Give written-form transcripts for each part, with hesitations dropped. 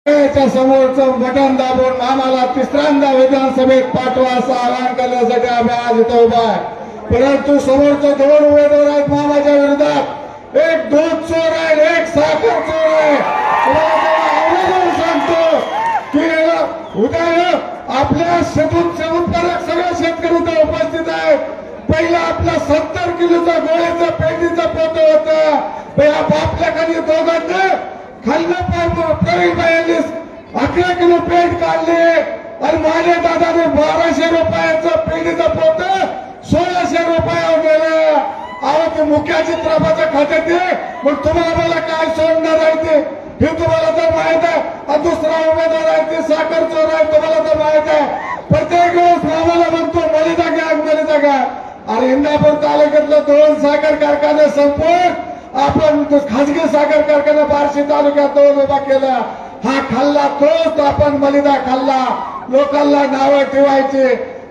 समोरचं बटन दाबून आम्हाला तिसऱ्यांदा विधानसभेत पाठवा असं आवाहन करण्यासाठी आम्ही आज इथं उभा आहे। परंतु समोरचे दोन उमेदवार आहेत मामाच्या विरोधात, एक दूध चोर आहे, एक साखर चोर आहे। सांगतो की उद्या आपल्या उत्पादक सगळे शेतकरी तर उपस्थित आहेत। पहिला आपला 70 किलोचा गोळ्याचा पेंडीचा पोत होता, आपल्याकडे दोघांना खाल्लं प्रवीणबाईंनी 11 किलो पेंट काढले आणि माझ्या दादाने 1200 रुपयाचं पेंडीचं पोत 1600 रुपयावर गेलं। अहो ते मुख्य चित्रपाचं खात्यात आहे, मग तुम्हाला मला काय सोडणार आहे ते हे तुम्हाला तर माहित आहे। दुसरा उमेदवार आहे ते साखर चोर आहे, तुम्हाला तर माहित आहे। प्रत्येक वेळेस आम्हाला म्हणतो मलिदा गॅग आणि इंदापूर तालुक्यातलं 2 साखर कारखाने संपवून आपण खाजगी साखर कारखाना बार्शी तालुक्यात उभा केला। हा खाल्ला तोच आपण मलिदा खाल्ला, लोकांना नावं ठेवायचे।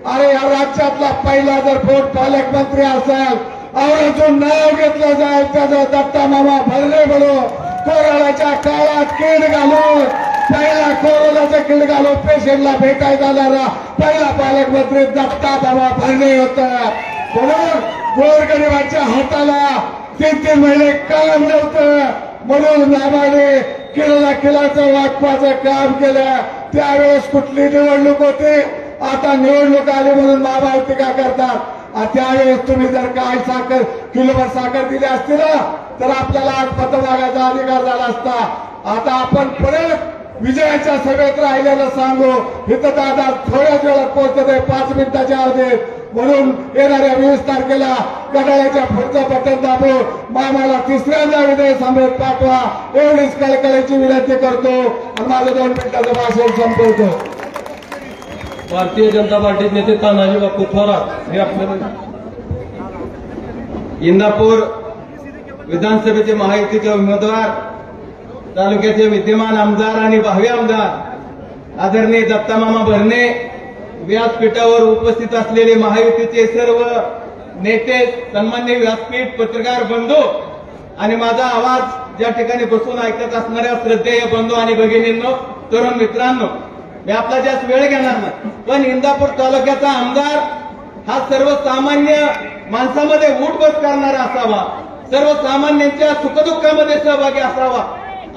अरे या राज्यातला पहिला जर पालकमंत्री असेल अजून नाव घेतलं जाईल त्याचं दत्ता मामा भरणे म्हणून कोरोनाच्या काळात कीड घालून पहिला कोरोनाचं कीड घालून पेशंटला भेटायला जाणारा पहिला पालकमंत्री दत्ता मामा भरणे होता। म्हणून गोरगरिबाच्या हाताला 3-3 महिने काम नव्हतं, म्हणून नामाने किलाचं वाटपाचं काम केलं। त्यावेळेस कुठली निवडणूक होती, आता निवडणूक आली म्हणून मामा टीका करतात। त्यावेळेस तुम्ही जर काय किलोभर साखर दिली असती ना तर आपल्याला आज मत मागायचा अधिकार झाला असता। आता आपण परत विजयाच्या सभेत राहिलेलं सांगू, इथं दादा थोड्याच वेळात पोहोचत आहे, 5 मिनिटाच्या अवधीत। म्हणून येणाऱ्या 20 तारखेला घड्याळाच्या पुढचं बटन दाबून मामाला तिसऱ्यांदा विधानसभेत पाठवा एवढीच कळकळीची विनंती करतो आणि माझं 2 मिनिटाचं भाषण संपवतो। भारतीय जनता पार्टी नेते तानाजी बापू थोरात हे आपल्या इंदापूर विधानसभेचे महायुतीचे उमेदवार, तालुक्याचे विद्यमान आमदार आणि भावी आमदार आदरणीय दत्तामामा भरणे, व्यासपीठावर उपस्थित असलेले महायुतीचे सर्व नेते, सन्माननीय व्यासपीठ, पत्रकार बंधू आणि माझा आवाज ज्या ठिकाणी बसून ऐकत असणाऱ्या श्रद्धेय बंधू आणि भगिनींनो, तरुण मित्रांनो, मी आपला जास्त वेळ घेणार नाही, पण इंदापूर तालुक्याचा आमदार हा सर्वसामान्य माणसामध्ये उठबस करणारा असावा, सर्वसामान्यांच्या सुखदुःखामध्ये सहभागी असावा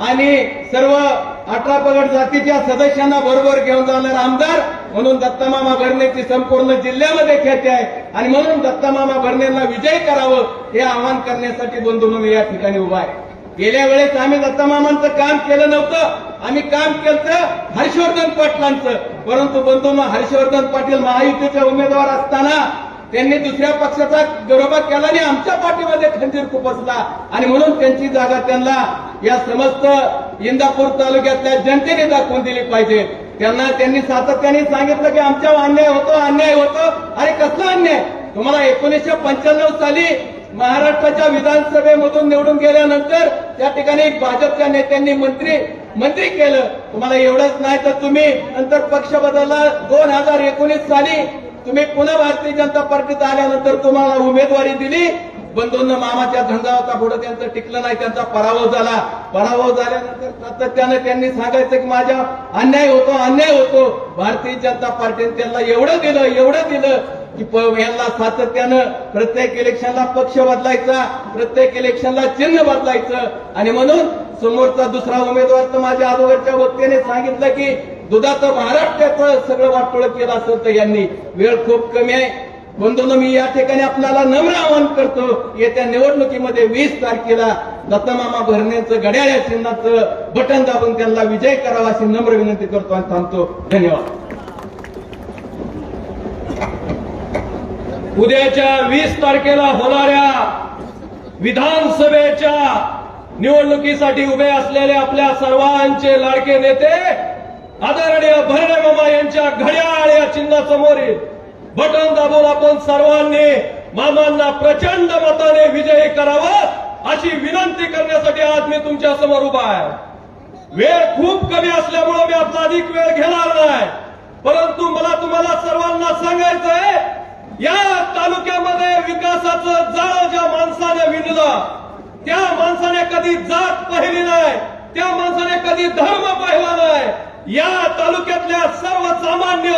आणि सर्व 18 पगड जातीच्या सदस्यांना बरोबर घेऊन जाणारा आमदार म्हणून दत्तामामा भरणेची संपूर्ण जिल्ह्यामध्ये ख्याती आहे आणि म्हणून दत्तामामा भरणेंना विजयी करावं हे आवाहन करण्यासाठी बंधू म्हणून या ठिकाणी उभा आहे। गेल्या वेळेस आम्ही दत्तामामांचं काम केलं नव्हतं, आम्ही काम केलं हर्षवर्धन पाटलांचं, परंतु बंधूंनो हर्षवर्धन पाटील महायुतीचे उमेदवार असताना त्यांनी दुसऱ्या पक्षाचा गरोबा केला आणि आमच्या पाठीमध्ये खंजीर खुपसला आणि म्हणून त्यांची जागा त्यांना या समस्त इंदापूर तालुक्यातल्या जनतेने दाखवून दिली पाहिजे। त्यांनी सातत्याने सांगितलं की आमच्यावर अन्याय होतो। अरे कसला अन्याय? तुम्हाला 1995 साली महाराष्ट्राच्या विधानसभेमधून निवडून गेल्यानंतर त्या ठिकाणी भाजपच्या नेत्यांनी मंत्री केलं। तुम्हाला एवढंच नाही तर तुम्ही नंतर पक्ष बदलला। 2019 साली तुम्ही पुन्हा भारतीय जनता पार्टीत आल्यानंतर तुम्हाला उमेदवारी दिली। बंधूंना मामाच्या झंझावाचा पुढे त्यांचं टिकलं नाही, त्यांचा पराभव झाला। पराभव झाल्यानंतर सातत्याने त्यांनी सांगायचं की माझा अन्याय होतो। भारतीय जनता पार्टीने त्यांना एवढं दिलं की यांना सातत्यानं प्रत्येक इलेक्शनला पक्ष बदलायचा, प्रत्येक इलेक्शनला चिन्ह बदलायचं आणि म्हणून समोरचा दुसरा उमेदवार तर माझ्या अगोदरच्या वक्त्याने सांगितलं की दुधाचं महाराष्ट्राचं सगळं वाटोळं केलं असेल तर यांनी। वेळ खूप कमी आहे बंधूंनो, मी या ठिकाणी आपल्याला नम्र आवाहन करतो, येत्या निवडणुकीमध्ये 20 तारखेला दत्तामामा भरणेंचं घड्याळ या चिन्हाचं बटन दाबून त्यांना विजय करावा अशी नम्र विनंती करतो आणि थांबतो। धन्यवाद। उद्याच्या 20 तारखेला होणाऱ्या विधानसभेच्या निवडणुकीसाठी उभे असलेले आपल्या सर्वांचे लाडके नेते आदरणीय भरणे मामा यांच्या घड्याळ या चिन्हासमोरील बटन दाबून आपण सर्वांनी मामांना प्रचंड मताने विजयी करावं अशी विनंती करण्यासाठी आज मी तुमच्या समोर उभा आहे। वेळ खूप कमी असल्यामुळे मी आपला अधिक वेळ घेणार नाही, परंतु मला तुम्हाला सर्वांना सांगायचं आहे, या तालुक्यामध्ये विकासाचं जाळं ज्या माणसाने विणलं त्या माणसाने कधी जात पाहिली नाही, त्या माणसाने कधी धर्म पाहिला नाही, या तालुक्यातल्या सर्वसामान्य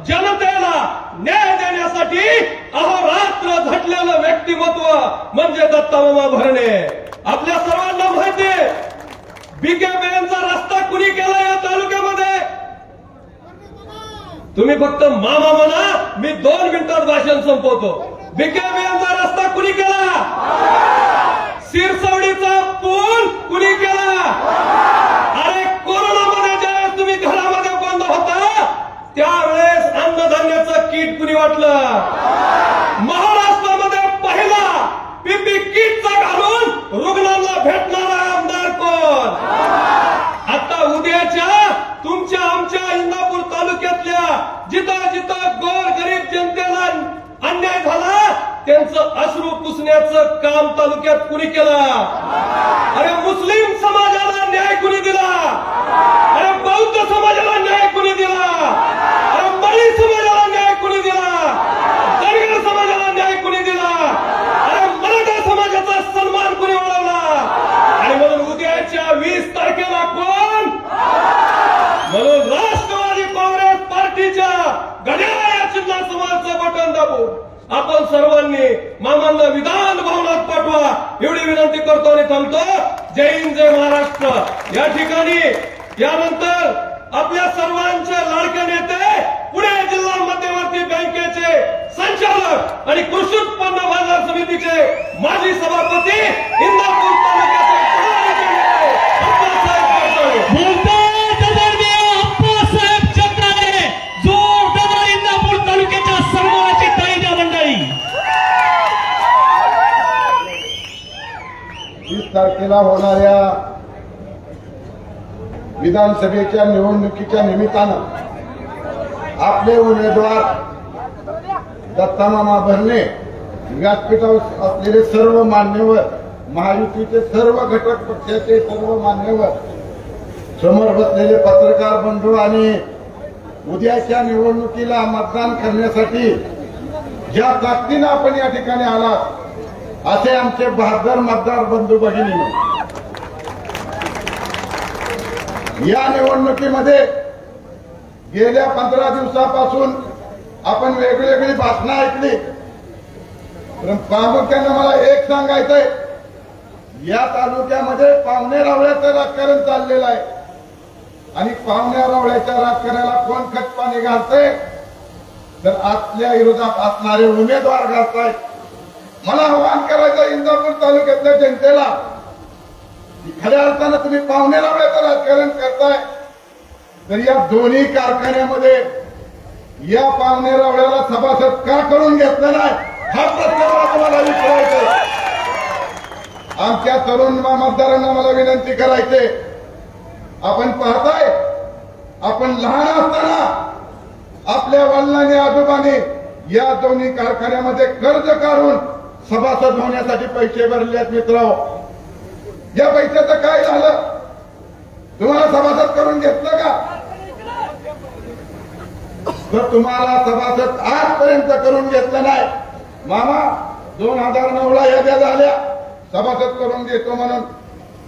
जनतेला न्याय देण्यासाठी अहोरात्र झटलेलं व्यक्तिमत्व म्हणजे दत्तामामा भरणे. आपल्या सर्वांना माहिती आहे बीकेबीएनचा रस्ता कुणी केला या तालुक्यामध्ये. तुम्ही फक्त मामा म्हणा, मी 2 मिनिटात भाषण संपवतो. बीकेबीएनचा रस्ता कुणी केला? सिरसवडीचा पूल कुणी केला? अरे कोरोनामध्ये ज्यावेळेस तुम्ही घरामध्ये बंद होता त्यावेळेस अन्नधान्याचं किट कुणी वाटलं? महाराष्ट्रामध्ये पहिला पीपी किटचा घालून रुग्णांना भेटणारा आमदार कोण? आता उद्याच्या तुमच्या आमच्या इंदापूर तालुक्यातल्या जिथं जिथं गोर गरीब जनतेला अन्याय झाला त्यांचं अश्रू पुसण्याचं काम तालुक्यात कुणी केलं? अरे मुस्लिम समाजाला न्याय कुणी दिला? अरे बौद्ध समाजाला न्याय कुणी दिला? अरे मराठी समाजाला न्याय कुणी दिला? धनगर समाजाला न्याय कुणी दिला? अरे मराठा समाजाचा सन्मान कुणी वाढवला? आणि म्हणून उद्याच्या 20 तारखेला कोण? म्हणून राष्ट्रवादी काँग्रेस पार्टीच्या घड्याळ या चिन्हासमोरचं बटन दाबून आपण सर्वांनी मामांना विधान भवनात पाठवा एवढी विनंती करतो आणि थांबतो. जय हिंद, जय महाराष्ट्र. या ठिकाणी यानंतर आपल्या सर्वांचे लाडके नेते पुणे जिल्हा मध्यवर्ती बँकेचे संचालक आणि कृषी उत्पन्न बाजार समितीचे माजी सभापती इंदापूर तालुक्याचे तारखेला होणाऱ्या विधानसभेच्या निवडणुकीच्या निमित्तानं आपले उमेदवार दत्तामामा भरणे व्यासपीठावर असलेले सर्व मान्यवर, महायुतीचे सर्व घटक पक्षाचे सर्व मान्यवर, समोर बसलेले पत्रकार बंधू आणि उद्याच्या निवडणुकीला मतदान करण्यासाठी ज्या ताकदीनं आपण या ठिकाणी आलात असे आमचे बहादर मतदार बंधू भगिनी, या निवडणुकीमध्ये गेल्या 15 दिवसापासून आपण वेगवेगळी भाषणं ऐकली. पण प्रामुख्याने मला एक सांगायचंय, या तालुक्यामध्ये पाहुणे रावळ्याचं राजकारण चाललेलं आहे आणि पाहुण्या रावळ्याच्या राजकारणाला कोण खतपाणी घालतंय तर आपल्या विरोधात असणारे उमेदवार घालतायत. मला आवाहन करायचं इंदापूर तालुक्यातल्या जनतेला, खऱ्या अर्थानं तुम्ही पाहुणे रावळ्याचं राजकारण करताय तर या दोन्ही कारखान्यामध्ये या पाहुणे रावळ्याला सभासद का करून घेतलं नाही हा प्रश्न तुम्हाला विचारायचा. आमच्या तरुण मतदारांना मला विनंती करायचे, आपण पाहताय आपण लहान असताना आपल्या वडिलांनी आजोबांनी या दोन्ही कारखान्यामध्ये कर्ज काढून सभासद होण्यासाठी पैसे भरले आहेत. मित्रांनो, या पैशाचं काय झालं? तुम्हाला सभासद करून घेतलं का? तर तुम्हाला सभासद आजपर्यंत करून घेतलं नाही. मामा 2009ला याद्या झाल्या सभासद करून घेतो म्हणून,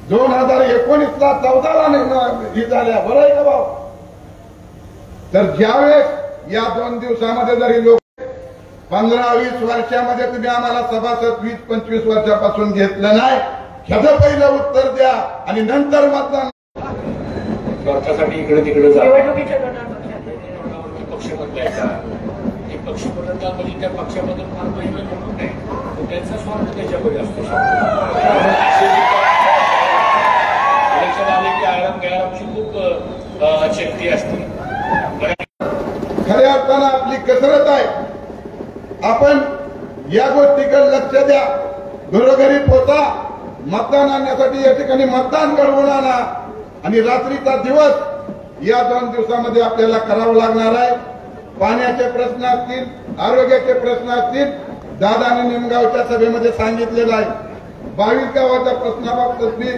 2019ला 14ला ही झाल्या. बरं आहे का भाऊ? तर ज्यावेळेस या 2 दिवसामध्ये जरी लोक 15-20 वर्षामध्ये तुम्ही आम्हाला सभासद 20-25 वर्षापासून घेतलं नाही, ह्याचं पहिलं उत्तर द्या आणि नंतर मतदान. स्वार्थासाठी इकडे तिकडे पक्ष बदलायचा, ते पक्ष बदलण्यामध्ये त्या पक्षाबद्दल फार महिला म्हणून नाही, त्यांचा स्वार्थ त्याच्यामध्ये असतो. इलेक्शन आले की आराम गैरामची खूप शक्ती असते. खऱ्या अर्थानं आपली कसरत आहे. आपण या गोष्टीकडे लक्ष द्या, घरोघरी पोचा, मतदान आणण्यासाठी या ठिकाणी मतदान घडवून आणा आणि रात्रीचा दिवस या 2 दिवसामध्ये आपल्याला करावं लागणार आहे. पाण्याचे प्रश्न असतील, आरोग्याचे प्रश्न असतील, दादाने निमगावच्या सभेमध्ये सांगितलेलं आहे. 22 गावाच्या प्रश्नाबाबत मी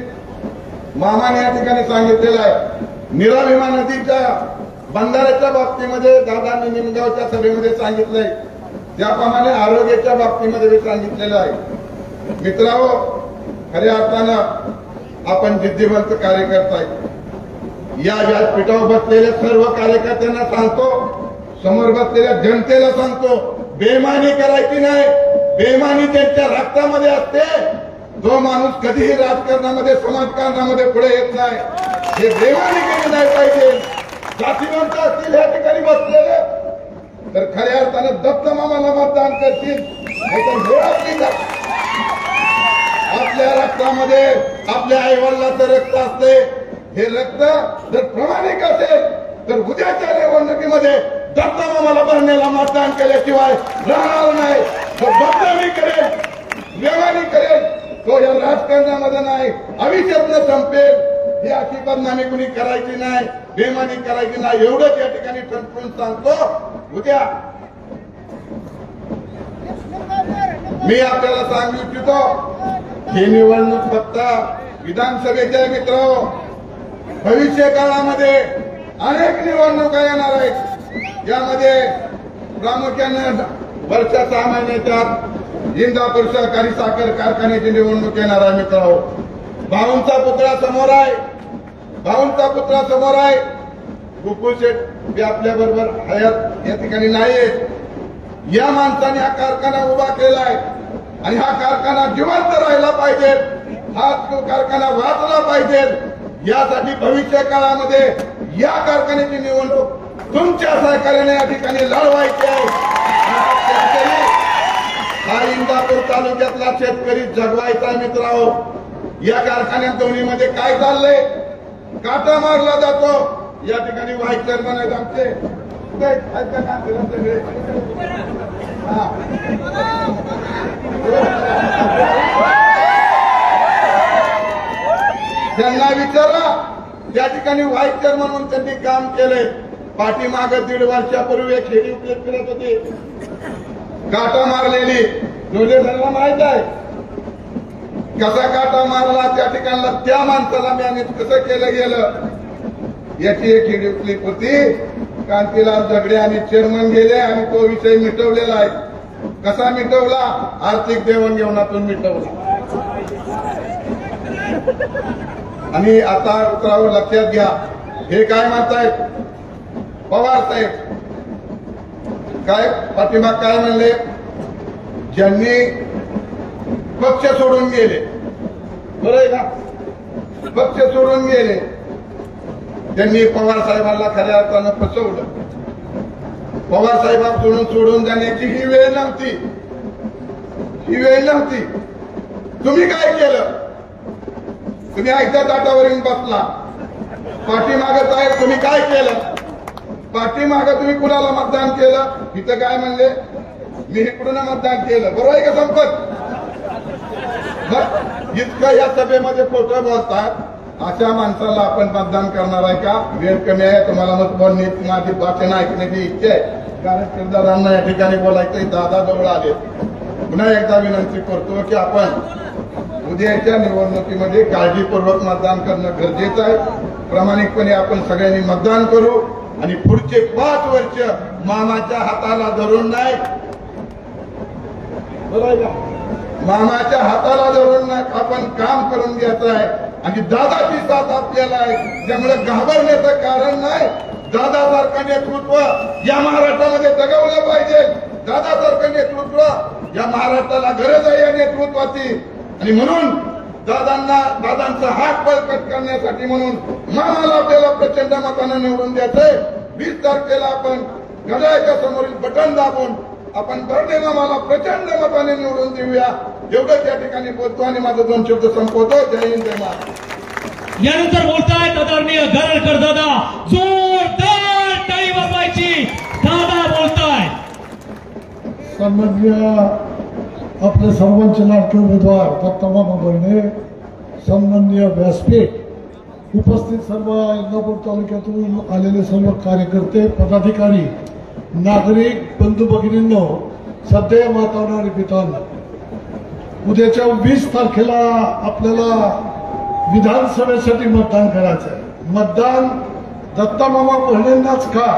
मामाने या ठिकाणी सांगितलेलं आहे. निराभिमा नदीच्या बंधाऱ्याच्या बाबतीमध्ये दादांनी निमगावच्या सभेमध्ये सांगितलंय, त्याप्रमाणे आरोग्याच्या बाबतीमध्ये मी सांगितलेलं आहे. मित्रांनो, खऱ्या अर्थानं आपण जिद्दीवंत कार्यकर्ता आहे. या व्यासपीठावर बसलेल्या सर्व कार्यकर्त्यांना सांगतो, समोर बसलेल्या जनतेला सांगतो, बेईमानी करायची नाही. बेईमानी त्यांच्या रक्तामध्ये असते. जो माणूस कधीही राजकारणामध्ये समाजकारणामध्ये पुढे येत नाही. हे बेईमानी केली नाही पाहिजे. जातीवंत असतील या ठिकाणी बसलेले तर खऱ्या अर्थानं दत्त मामाला मतदान करतील. नाहीतर हे आपली आपल्या रक्तामध्ये आपल्या आईवडिलाचं रक्त असते. हे रक्त जर प्रामाणिक असेल तर उद्याच्या निवडणुकीमध्ये दत्त मामाला भरण्याला मतदान केल्याशिवाय राहणार नाही. तो बदनामी करेल, बेईमानी करेल, तो या राजकारणामध्ये नाही, आयुष्यातनं संपेल. ही अशी बदनामी कुणी करायची नाही, बेईमानी करायची नाही. एवढंच या ठिकाणी ठणठणून सांगतो. उद्या मी आपल्याला सांगू इच्छितो, ही निवडणूक फक्त विधानसभेच्या मित्र, भविष्य काळामध्ये अनेक निवडणुका येणार आहेत. यामध्ये प्रामुख्याने वर्षा 6 महिन्याच्या इंदापूर सहकारी साखर कारखान्याची निवडणूक येणार आहे मित्रांनो. भाऊंचा पुतळा समोर आहे, भाऊंचा पुतळा समोर आहे. गोकुळ शेठ हे आपल्या बरोबर हयात या ठिकाणी नाहीये. या माणसाने हा कारखाना उभा केलाय आणि हा कारखाना जिवंत राहिला पाहिजे, हा कारखाना वाचला पाहिजे. यासाठी भविष्य काळामध्ये या कारखान्याची निवडणूक तुमच्या सहकार्याने या ठिकाणी लढवायची आहे. हा इंदापूर तालुक्यातला शेतकरी जगवायचा मित्रांनो. या कारखान्यात दोन्हीमध्ये काय चाललंय? काटा मारला जातो. या ठिकाणी व्हाईस चेअरमन आहेत आमचे, त्यांना विचारा. त्या ठिकाणी व्हाईस चेअरमन म्हणून त्यांनी काम केलंय. पाठीमागे 1.5 वर्षापूर्वी एक हेडी उपयोग करत होते, काटा मारलेली. जोडेदाराला माहित आहे कसा काटा मारला त्या ठिकाणला, त्या माणसाला मॅनेज कसं केलं गेलं. याची एक हेडी क्लिप होती. कांतीलाल झगडे आणि चेअरमन गेले आणि तो विषय मिटवलेला आहे. कसा मिटवला? आर्थिक देवाणघेवाणातून मिटवला. आणि आता उतरावं लक्षात घ्या. हे काय म्हणतायत पवार साहेब? काय पाठीमाग काय म्हणले? ज्यांनी पक्ष सोडून गेले, बरं आहे का, पक्ष सोडून गेले त्यांनी पवार साहेबांना खऱ्या अर्थानं फसवलं. पवार साहेबांकडून सोडून जाण्याची ही वेळ नव्हती, ही वेळ नव्हती. तुम्ही काय केलं? तुम्ही एकदा ताटावर येऊन बसला. पाठीमागं साहेब तुम्ही काय केलं? पाठीमागं तुम्ही कुणाला मतदान केलं? इथं काय म्हणले? मी इकडून मतदान केलं. बरोबर आहे का संपत? इतकं या सभेमध्ये खोटं बोलतात. अशा माणसाला आपण मतदान करणार आहे का? वेळ कमी आहे, तुम्हाला मत बोलणे माझी भाषण ऐकण्याची इच्छा आहे. कारण किरदारांना या ठिकाणी बोलायचं. दादा जवळ आले. पुन्हा एकदा विनंती करतो की आपण उद्याच्या निवडणुकीमध्ये काळजीपूर्वक मतदान करणं गरजेचं आहे. प्रामाणिकपणे आपण सगळ्यांनी मतदान करू आणि पुढचे 5 वर्ष मामाच्या हाताला धरून नाही, मामाच्या हाताला धरून आपण काम करून घ्यायचं आहे. आणि दादाची साथ आपल्याला आहे, त्यामुळे घाबरण्याचं कारण नाही. दादासारखं नेतृत्व या महाराष्ट्रामध्ये जगवलं पाहिजे. दादासारखं नेतृत्व या महाराष्ट्राला गरज आहे या नेतृत्वाची. आणि म्हणून दादांचा हात बळकट करण्यासाठी म्हणून मामाला आपल्याला प्रचंड मतानं निवडून द्यायचंय. 20 तारखेला आपण घड्याळाच्या समोरील बटन दाबून आपण बर्डे मामाला प्रचंड मताने निवडून देऊया. एवढंच या ठिकाणी बोलतो आणि माझं 2 शब्द संपवतो. जय हिंद, जय महाराष्ट्र. यानंतर बोलतायत आदरणीय गरळकर दादा. जोरदार टाळी वाजवायची. दादा बोलताय. सन्माननीय आपले सर्वांचे लाडके उमेदवार दत्तमामा भरणे, सन्माननीय व्यासपीठ, उपस्थित सर्व इंदापूर तालुक्यातून आलेले सर्व कार्यकर्ते, पदाधिकारी, नागरिक बंधू भगिनींनो, सध्या मातांनो आणि पितांनो, उद्याच्या 20 तारखेला आपल्याला विधानसभेसाठी मतदान करायचं आहे. मतदान दत्तमामा भरणेंनाच का,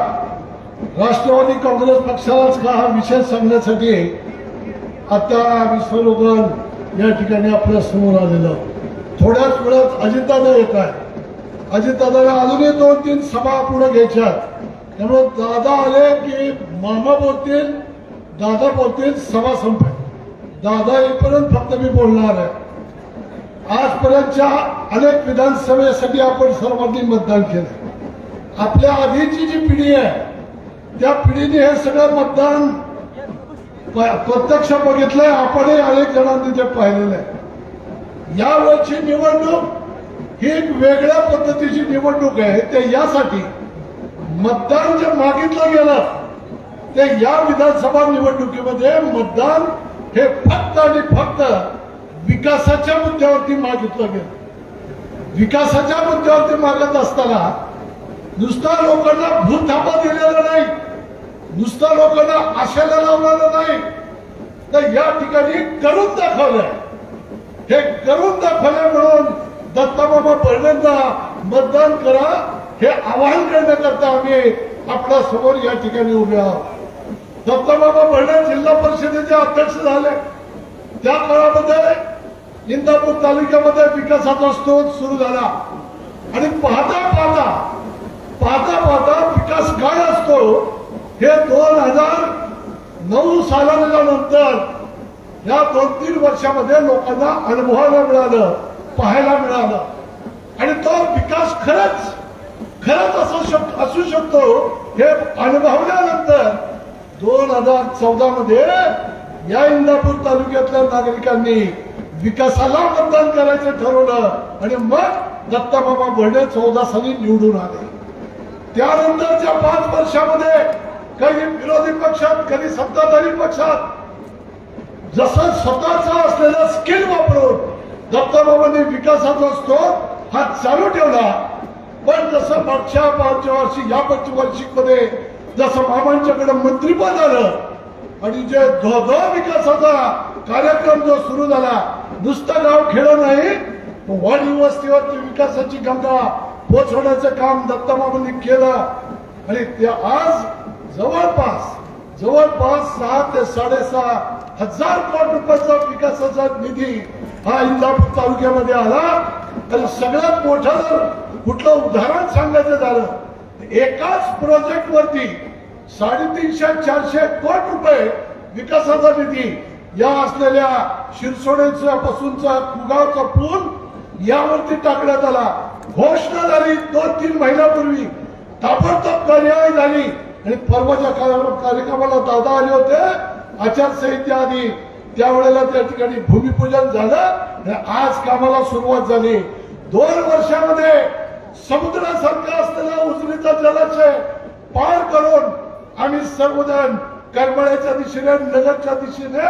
राष्ट्रवादी काँग्रेस पक्षालाच का, हा विषय सांगण्यासाठी आता विश्वरोगन या ठिकाणी आपल्या समोर आलेलं. थोड्याच वेळात अजितदादा येत आहे. अजितदादाला अजूनही 2-3 सभा पुढे घ्यायच्या. त्यामुळे दादा आले की मामा बोलतील, दादा बोलतील, सभा संपेल. दादा येईपर्यंत फक्त मी बोलणार आहे. आजपर्यंतच्या अनेक विधानसभेसाठी आपण सर्वांनी मतदान केलं. आपल्या आधीची जी पिढी आहे त्या पिढीने हे सगळं मतदान प्रत्यक्ष बघितलंय. आपणही अनेक जणांनी ते पाहिलेलं आहे. यावेळची निवडणूक ही एक वेगळ्या पद्धतीची निवडणूक आहे. ते यासाठी मतदान जे मागितलं गेलं ते या विधानसभा निवडणुकीमध्ये मतदान हे फक्त आणि फक्त विकासाच्या मुद्द्यावरती मागितलं गेलं. विकासाच्या मुद्द्यावरती मागत असताना नुसता लोकांना भूथापा दिलेला नाही, नुसता लोकांना आशेला लावलेलं नाही, तर या ठिकाणी करून दाखवलंय. हे करून दाखवलंय म्हणून दत्तामामा भरणेंना मतदान करा हे आवाहन करण्याकरता आम्ही आपल्या समोर या ठिकाणी उभे आहोत. दत्तामामा भरणे जिल्हा परिषदेचे अध्यक्ष झाले. त्या काळामध्ये इंदापूर तालुक्यामध्ये विकासाचा स्रोत सुरू झाला आणि पाहता विकास काय असतो हे 2009 सालानंतर या 2-3 वर्षामध्ये लोकांना अनुभवायला मिळालं, पाहायला मिळालं. आणि तो विकास खरंच असू शकतो हे अनुभवल्यानंतर 2014 मध्ये या इंदापूर तालुक्यातल्या नागरिकांनी विकासाला मतदान करायचं ठरवलं आणि मग दत्तामामा भरणे 14 साली निवडून आले. त्यानंतरच्या 5 वर्षामध्ये कधी विरोधी पक्षात, कधी सत्ताधारी पक्षात जसं स्वतःचा असलेला स्किल वापरून दत्तामामांनी विकासाचा स्रोत हा चालू ठेवला. पण जसं मागच्या वर्षी या वर्षीमध्ये जसं मामांच्याकडे मंत्रीपद आलं आणि जे विकासाचा कार्यक्रम जो सुरू झाला, नुसतं गाव खेळं नाही, वाडी वस्तीवरती विकासाची गंगा पोचवण्याचं काम दत्तामामांनी केलं. आणि ते आज जवळपास 6 ते 6.5 हजार कोटी रुपयाचा विकासाचा निधी हा इंदापूर तालुक्यामध्ये आला. आणि सगळ्यात मोठं जर कुठलं उदाहरण सांगायचं झालं, एकाच प्रोजेक्ट वरती 350-400 कोटी रुपये विकासाचा निधी या असलेल्या शिरसोडेच्या पासूनचा कुगावचा पूल यावरती टाकण्यात आला. घोषणा झाली 2-3 महिन्यापूर्वी, ताबडतोब कार्यवाही झाली आणि परवाच्या कार्यक्रमाला दादा आले होते आचारसंहिता आधी. त्यावेळेला त्या ठिकाणी भूमिपूजन झालं आणि आज कामाला सुरुवात झाली. 2 वर्षामध्ये समुद्रासारखा असलेला उजनीचा जलाशय पार करून आम्ही सर्वजण करमाळ्याच्या दिशेने, नगरच्या दिशेने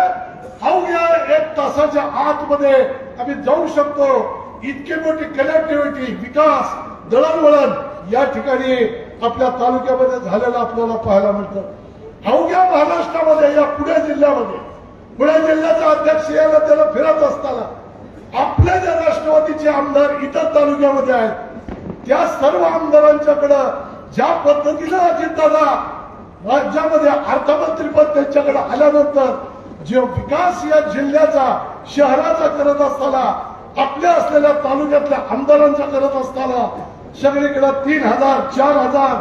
अवघ्या 1 तासाच्या आतमध्ये आम्ही जाऊ शकतो. इतकी मोठी कनेक्टिव्हिटी, विकास, दळणवळण या ठिकाणी आपल्या तालुक्यामध्ये झालेलं आपल्याला पाहायला मिळतं. अवघ्या महाराष्ट्रामध्ये या पुणे जिल्ह्याचा अध्यक्ष याला त्याला फिरत असताना आपले जे राष्ट्रवादीचे आमदार इतर तालुक्यामध्ये आहेत त्या सर्व आमदारांच्याकडं ज्या पद्धतीनं अजितदादा राज्यामध्ये अर्थमंत्रीपद त्यांच्याकडे आल्यानंतर जो विकास या जिल्ह्याचा, शहराचा करत असताना, आपल्या असलेल्या तालुक्यातल्या आमदारांचा करत असताना सगळीकडे 3,000, 4,000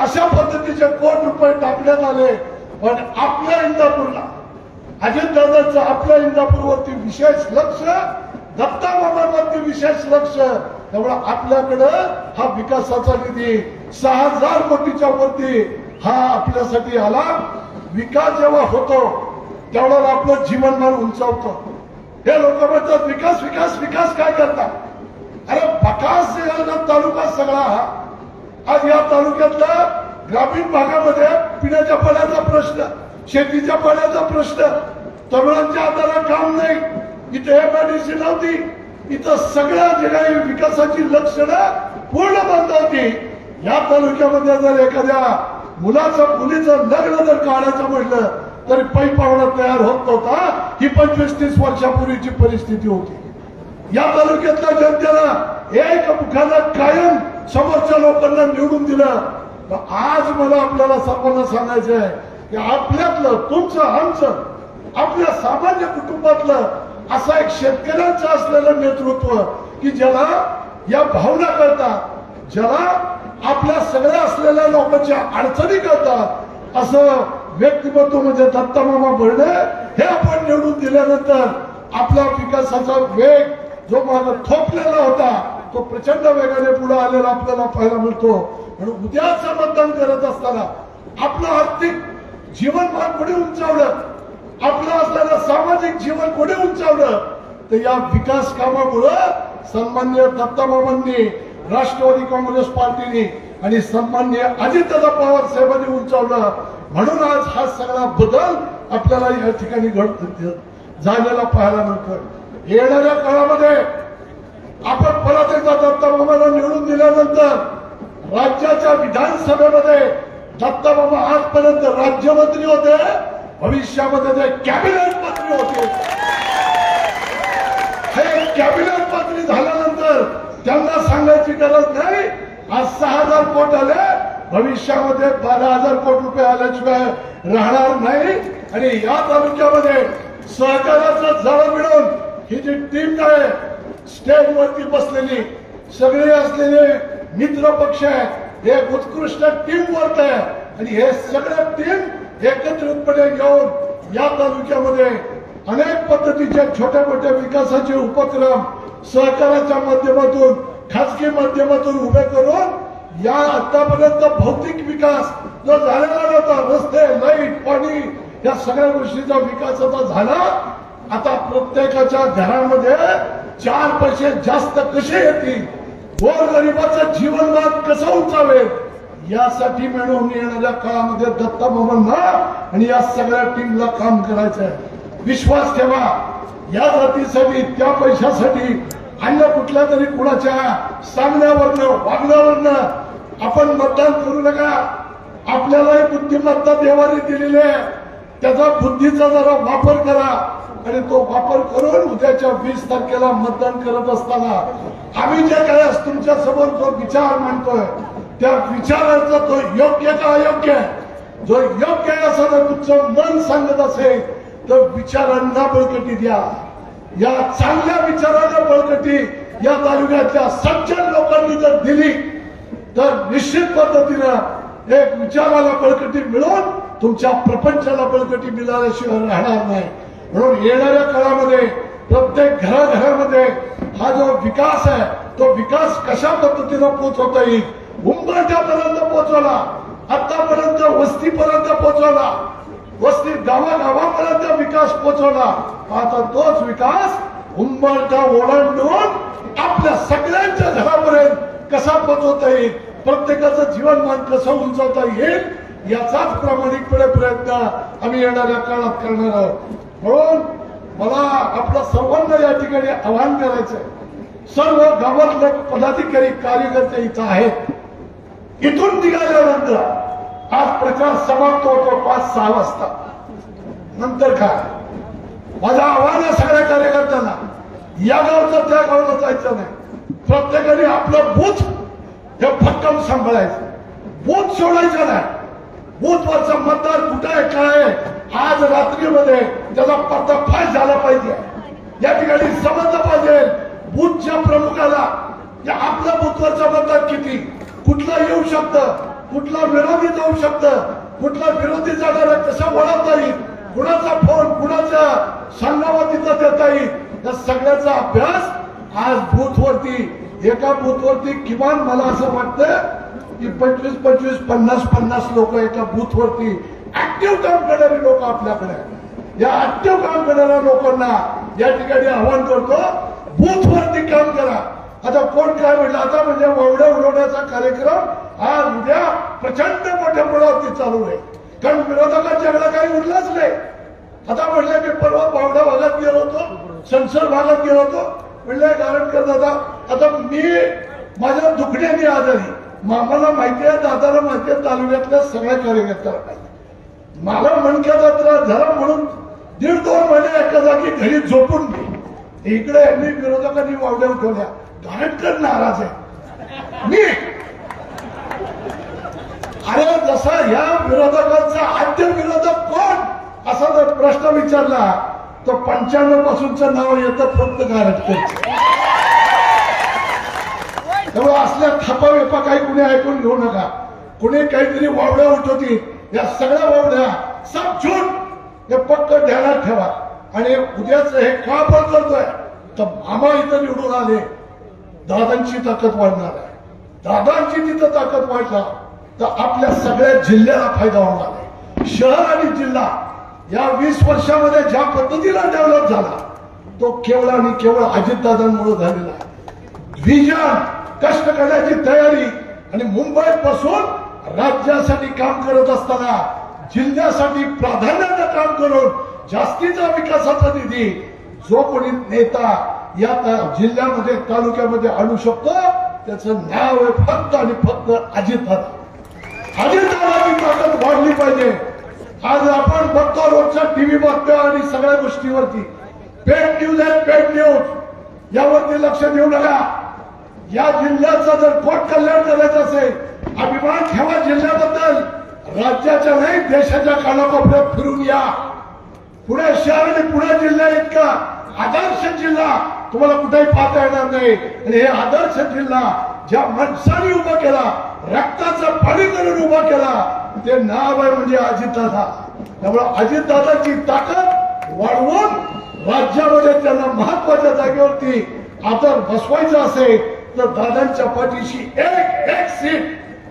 अशा पद्धतीचे कोटी रुपये टाकण्यात आले. पण आपल्या इंदापूरला, अजितदादांचं आपल्या इंदापूरवरती विशेष लक्ष, दत्तामामांवरती विशेष लक्ष. त्यामुळे आपल्याकडं हा विकासाचा निधी 6,000 कोटीच्या वरती हा आपल्यासाठी आला. विकास जेव्हा होतो तेवढा आपलं जीवनमान उंचावतो. हे लोक म्हणतात विकास विकास विकास काय करतात? अरे बकास तालुका सगळा आज या तालुक्यातला ग्रामीण भागामध्ये पिण्याच्या पाण्याचा प्रश्न, शेतीच्या पाण्याचा प्रश्न, तरुणांच्या हाताला काम नाही, इथे एमआयडीसी नव्हती, इथं सगळ्या जगाई विकासाची लक्षणं पूर्ण बंद होती. या तालुक्यामध्ये जर एखाद्या मुलाचं मुलीचं लग्न जर काढायचं म्हटलं तरी पै पाहुणा तयार होत नव्हता. ही 25-30 वर्षापूर्वीची परिस्थिती होती. या तालुक्यातल्या जनतेला एक मुखाला कायम समोरच्या लोकांना निवडून दिलं. आज मला आपल्याला सर्वांना सांगायचं आहे की आपल्यातलं, तुमचं, आमचं, आपल्या सामान्य कुटुंबातलं असं एक शेतकऱ्यांचं असलेलं नेतृत्व की ज्याला या भावना करता ज्याला आपल्या सगळ्या असलेल्या लोकांच्या अडचणी करतात असं व्यक्तिमत्व म्हणजे दत्तामामा भरणे हे आपण निवडून दिल्यानंतर आपला विकासाचा वेग जो मागे थोपलेला होता तो प्रचंड वेगाने पुढे आलेला आपल्याला पाहायला मिळतो. म्हणून उद्याचं मतदान करत असताना आपलं आर्थिक जीवनमान पुढे उंचावलं, आपलं असलेलं सामाजिक जीवन पुढे उंचावलं तर या विकास कामामुळे सन्मान्य दत्तामामांनी, राष्ट्रवादी काँग्रेस पार्टीने आणि सन्मान्य अजितदादा पवार साहेबांनी उंचावलं. म्हणून आज हा सगळा बदल आपल्याला या ठिकाणी झालेला पाहायला मिळतो. येणाऱ्या काळामध्ये आपण परत एकदा दत्तामामाला निवडून दिल्यानंतर राज्याच्या विधानसभेमध्ये दत्तामामा आजपर्यंत राज्यमंत्री होते, भविष्यामध्ये ते कॅबिनेट मंत्री होते. हे कॅबिनेट मंत्री झाल्यानंतर त्यांना सांगायची गरज नाही. आज 6,000 कोटी आले, भविष्यामध्ये 12,000 कोटी रुपये आल्याशिवाय राहणार नाही. आणि या तालुक्यामध्ये सहकाराचं जाळं मिळून ही जी टीम आहे स्टेजवरती बसलेली सगळे असलेले मित्र पक्ष आहे, एक उत्कृष्ट टीम वर्क आहे. आणि हे सगळे टीम एकत्रितपणे घेऊन या तालुक्यामध्ये अनेक पद्धतीचे छोट्या मोठ्या विकासाचे उपक्रम सहकाराच्या माध्यमातून, खासगी माध्यमातून उभे करून या आतापर्यंत भौतिक विकास जो झालेला नव्हता, रस्ते, लाईट, पाणी या सगळ्या गोष्टीचा विकास आता झाला. आता प्रत्येकाच्या घरामध्ये 4 पैसे जास्त कसे येतील, गोरगरिबाचं जीवनमान कसं उंचावेल यासाठी मिळून येणाऱ्या काळामध्ये दत्तामामांना आणि या सगळ्या टीमला काम करायचं आहे. विश्वास ठेवा, या जातीसाठी त्या पैशासाठी अन्य कुठल्या तरी कुणाच्या सांगण्यावरनं वागण्यावरनं आपण मतदान करू नका. आपल्यालाही बुद्धिमत्ता देवाने दिलेली आहे, त्याचा बुद्धीचा जरा वापर करा आणि तो वापर करून उद्याच्या 20 तारखेला मतदान करत असताना आम्ही जे काय तुमच्या समोर जो विचार मांडतोय त्या विचाराचा तो योग्य का अयोग्य आहे, जो योग्य आहे असं जर तुमचं मन सांगत असेल तर विचारांना बळकटी द्या. या चांगल्या विचारांना बळकटी या तालुक्यातल्या सज्जन लोकांनी जर दिली तर निश्चित पद्धतीनं एक विचाराला बळकटी मिळून तुमच्या प्रपंचाला बळकटी मिळाल्याशिवाय राहणार नाही. म्हणून येणाऱ्या काळामध्ये प्रत्येक घराघरामध्ये हा जो विकास आहे तो विकास कशा पद्धतीनं पोहोचवता येईल, उंबरठ्यापर्यंत पोहोचवला, आतापर्यंत वस्तीपर्यंत पोहोचवला, वस्ती गावागावापर्यंत विकास पोहोचवला. आता तोच विकास उंबरठा ओलांडून आपल्या सगळ्यांच्या घरापर्यंत कसा पोहोचवता येईल, प्रत्येकाचं जीवनमान कसं उंचावता येईल याचाच प्रामाणिकपणे प्रयत्न आम्ही येणाऱ्या काळात करणार आहोत. म्हणून मला आपल्या सर्वांना या ठिकाणी आवाहन करायचंय, सर्व गावातले पदाधिकारी कार्यकर्ते इथं आहेत. इथून निघाल्यानंतर आज प्रचार समाप्त होतो 5-6 वाजता. नंतर काय माझं आव्हान आहे सगळ्या कार्यकर्त्यांना, या गावचं त्या गावाला जायचं नाही. प्रत्येकाने आपलं बूथ हे भक्कम सांभाळायचं, बूथ सोडायचं नाही. बूथवरचा मतदार कुठं आहे काय आहे आज रात्रीमध्ये त्याचा पर्दाफाश झाला पाहिजे. या ठिकाणी समजलं पाहिजे बूथच्या प्रमुखाला आपल्या बूथवरचा मतदार किती, कुठला येऊ शकतं, कुठला विरोधी जाऊ शकतं, कुठला विरोधी जाणारा कसा वळवता येईल, कुणाचा फोन कुणाच्या सांगावा तिथं देता येईल, या सगळ्याचा अभ्यास आज बूथवरती एका बूथवरती किमान मला असं वाटतं की 25-25, 50-50 लोक एका बूथवरती ऍक्टिव्ह काम करणारे लोक आपल्याकडे. या ऍक्टिव्ह काम करणाऱ्या लोकांना या ठिकाणी आवाहन करतो, बूथवरती काम करा. आता कोण काय म्हटलं, आता म्हणजे वावड्या उडवण्याचा कार्यक्रम आज उद्या प्रचंड मोठ्या प्रमाणावरती चालू आहे. कारण विरोधकांच्याकडे काही उरलंच नाही. आता म्हटलं मी परवा बावडा भागात गेलो होतो, संसद भागात गेलो होतो, म्हणलं गारटकर दादा आता मी माझ्या दुखण्याने आजारी, मामाला माहिती आहे, दादाला माहिती आहे, तालुक्यातल्या सगळ्या कार्यकर्त्याला माहिती. मला मणक्याचा त्रास झाला म्हणून 1.5-2 महिने एका जागी घरी झोपून मी इकडे यांनी विरोधकांनी वावड्या उठवल्या. गारटकर नाराज आहे मी. अरे जसा या विरोधकांचा आद्य विरोधक कोण असा जर प्रश्न विचारला तर 95 पासूनचं नाव येतं फक्त गारटकर. त्यामुळे असल्या थापा वेपा काही कुणी ऐकून घेऊ नका. कुणी काहीतरी वावड्या उठवतील, या सगळ्या वावड्या सब झूट हे पक्क ध्यानात ठेवा. आणि उद्याच हे का पण करतोय तर मामा इथं निवडून आले, दादांची ताकद वाढणार आहे. दादांची तिथं ताकद वाढला तर आपल्या सगळ्या जिल्ह्याला फायदा होणार आहे. शहर आणि जिल्हा या 20 वर्षामध्ये ज्या पद्धतीला डेव्हलप झाला तो केवळ आणि केवळ अजितदादांमुळे झालेला आहे. विजन, कष्ट करण्याची तयारी आणि मुंबईत बसून राज्यासाठी काम करत असताना जिल्ह्यासाठी प्राधान्यानं काम करून जास्तीचा विकासाचा निधी जो कोणी नेता या जिल्ह्यामध्ये तालुक्यामध्ये आणू शकतो त्याचं नाव आहे फक्त आणि फक्त अजितदादा. अजितदादाची ताकद वाढली पाहिजे. आज आपण बघतो रोजच्या टीव्ही बातम्या आणि सगळ्या गोष्टीवरती पेड न्यूज आहे, पेड न्यूज यावरती लक्ष देऊ नका. या जिल्ह्याचं जर पोट कल्याण करायचं असेल, अभिमान ठेवा जिल्ह्याबद्दल. राज्याच्या नाही देशाच्या कानाकोपऱ्यात फिरून या. पुणे शहर आणि पुणे जिल्हा इतका आदर्श जिल्हा तुम्हाला कुठेही पाहता येणार नाही. आणि हे आदर्श जिल्हा ज्या माणसाने उभा केला, रक्ताचं पाणी करून उभा केला, ते नाव आहे म्हणजे अजितदादा. त्यामुळे अजितदादाची ताकद वाढवून राज्यामध्ये त्यांना महत्वाच्या जागेवरती आदर बसवायचा असेल तर दादांच्या पाठीशी एक एक सीट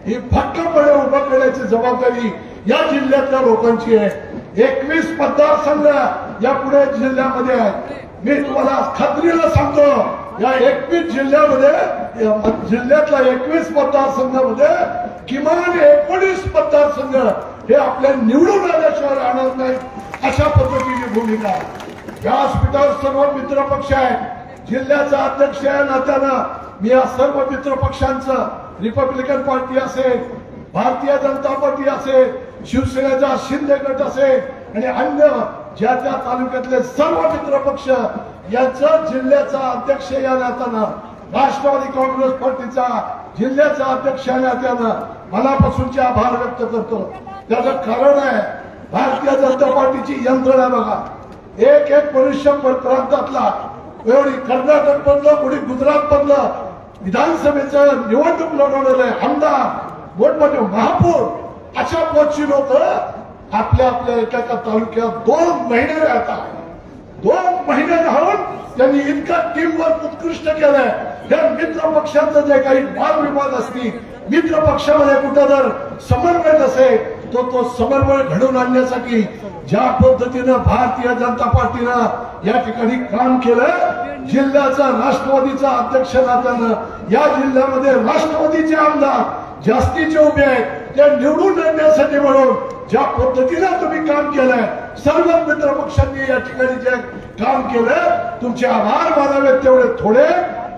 ही भक्कमपणे उभा करण्याची जबाबदारी या जिल्ह्यातल्या लोकांची आहे. 21 मतदारसंघ या पुणे जिल्ह्यामध्ये आहे. मी तुम्हाला खात्रीला सांगतो या 21 जिल्ह्यातल्या 21 मतदारसंघामध्ये किमान 19 मतदारसंघ हे आपल्या निवडून आल्याशिवाय राहणार नाही अशा पद्धतीची भूमिका आहे. व्यासपीठावर सर्व मित्र पक्ष आहेत. जिल्ह्याचा अध्यक्ष या नात्यानं मी या सर्व मित्र पक्षांचं, रिपब्लिकन पार्टी असेल, भारतीय जनता पार्टी असेल, शिवसेनेचा शिंदे गट असेल आणि अन्य ज्या त्या तालुक्यातले सर्व मित्र पक्ष यांचं जिल्ह्याचा अध्यक्ष या नात्यानं, राष्ट्रवादी काँग्रेस पार्टीचा जिल्ह्याचा अध्यक्ष या नात्यानं मनापासूनचे आभार व्यक्त करतो. त्याचं कारण आहे भारतीय जनता पार्टीची यंत्रणा बघा. एक एक मनुष्य प्रांतातला, एवढी कर्नाटक मधलं, कोणी गुजरात मधलं विधानसभेचं निवडणूक लढवलेलं आहे, आमदार, मोठमोठे महापौर, अशा पक्षी लोक आपल्या आपल्या एका तालुक्यात 2 महिने राहतात. 2 महिने राहून त्यांनी इतका टीमवर्क उत्कृष्ट केलंय. या मित्र पक्षांचं जे काही वादविवाद असतील, मित्र पक्षामध्ये कुठं जर समन्वय नसेल तो समन्वय घडवून आणण्यासाठी ज्या पद्धतीनं भारतीय जनता पार्टीनं या ठिकाणी काम केलं, जिल्ह्याचा राष्ट्रवादीचा अध्यक्ष नात्यानं या जिल्ह्यामध्ये राष्ट्रवादीचे आमदार जास्तीचे उभे आहेत, त्या निवडून आणण्यासाठी म्हणून ज्या पद्धतीनं तुम्ही काम केलंय, सर्व मित्र पक्षांनी या ठिकाणी जे काम केलं, तुमचे आभार मानावेत तेवढे थोडे.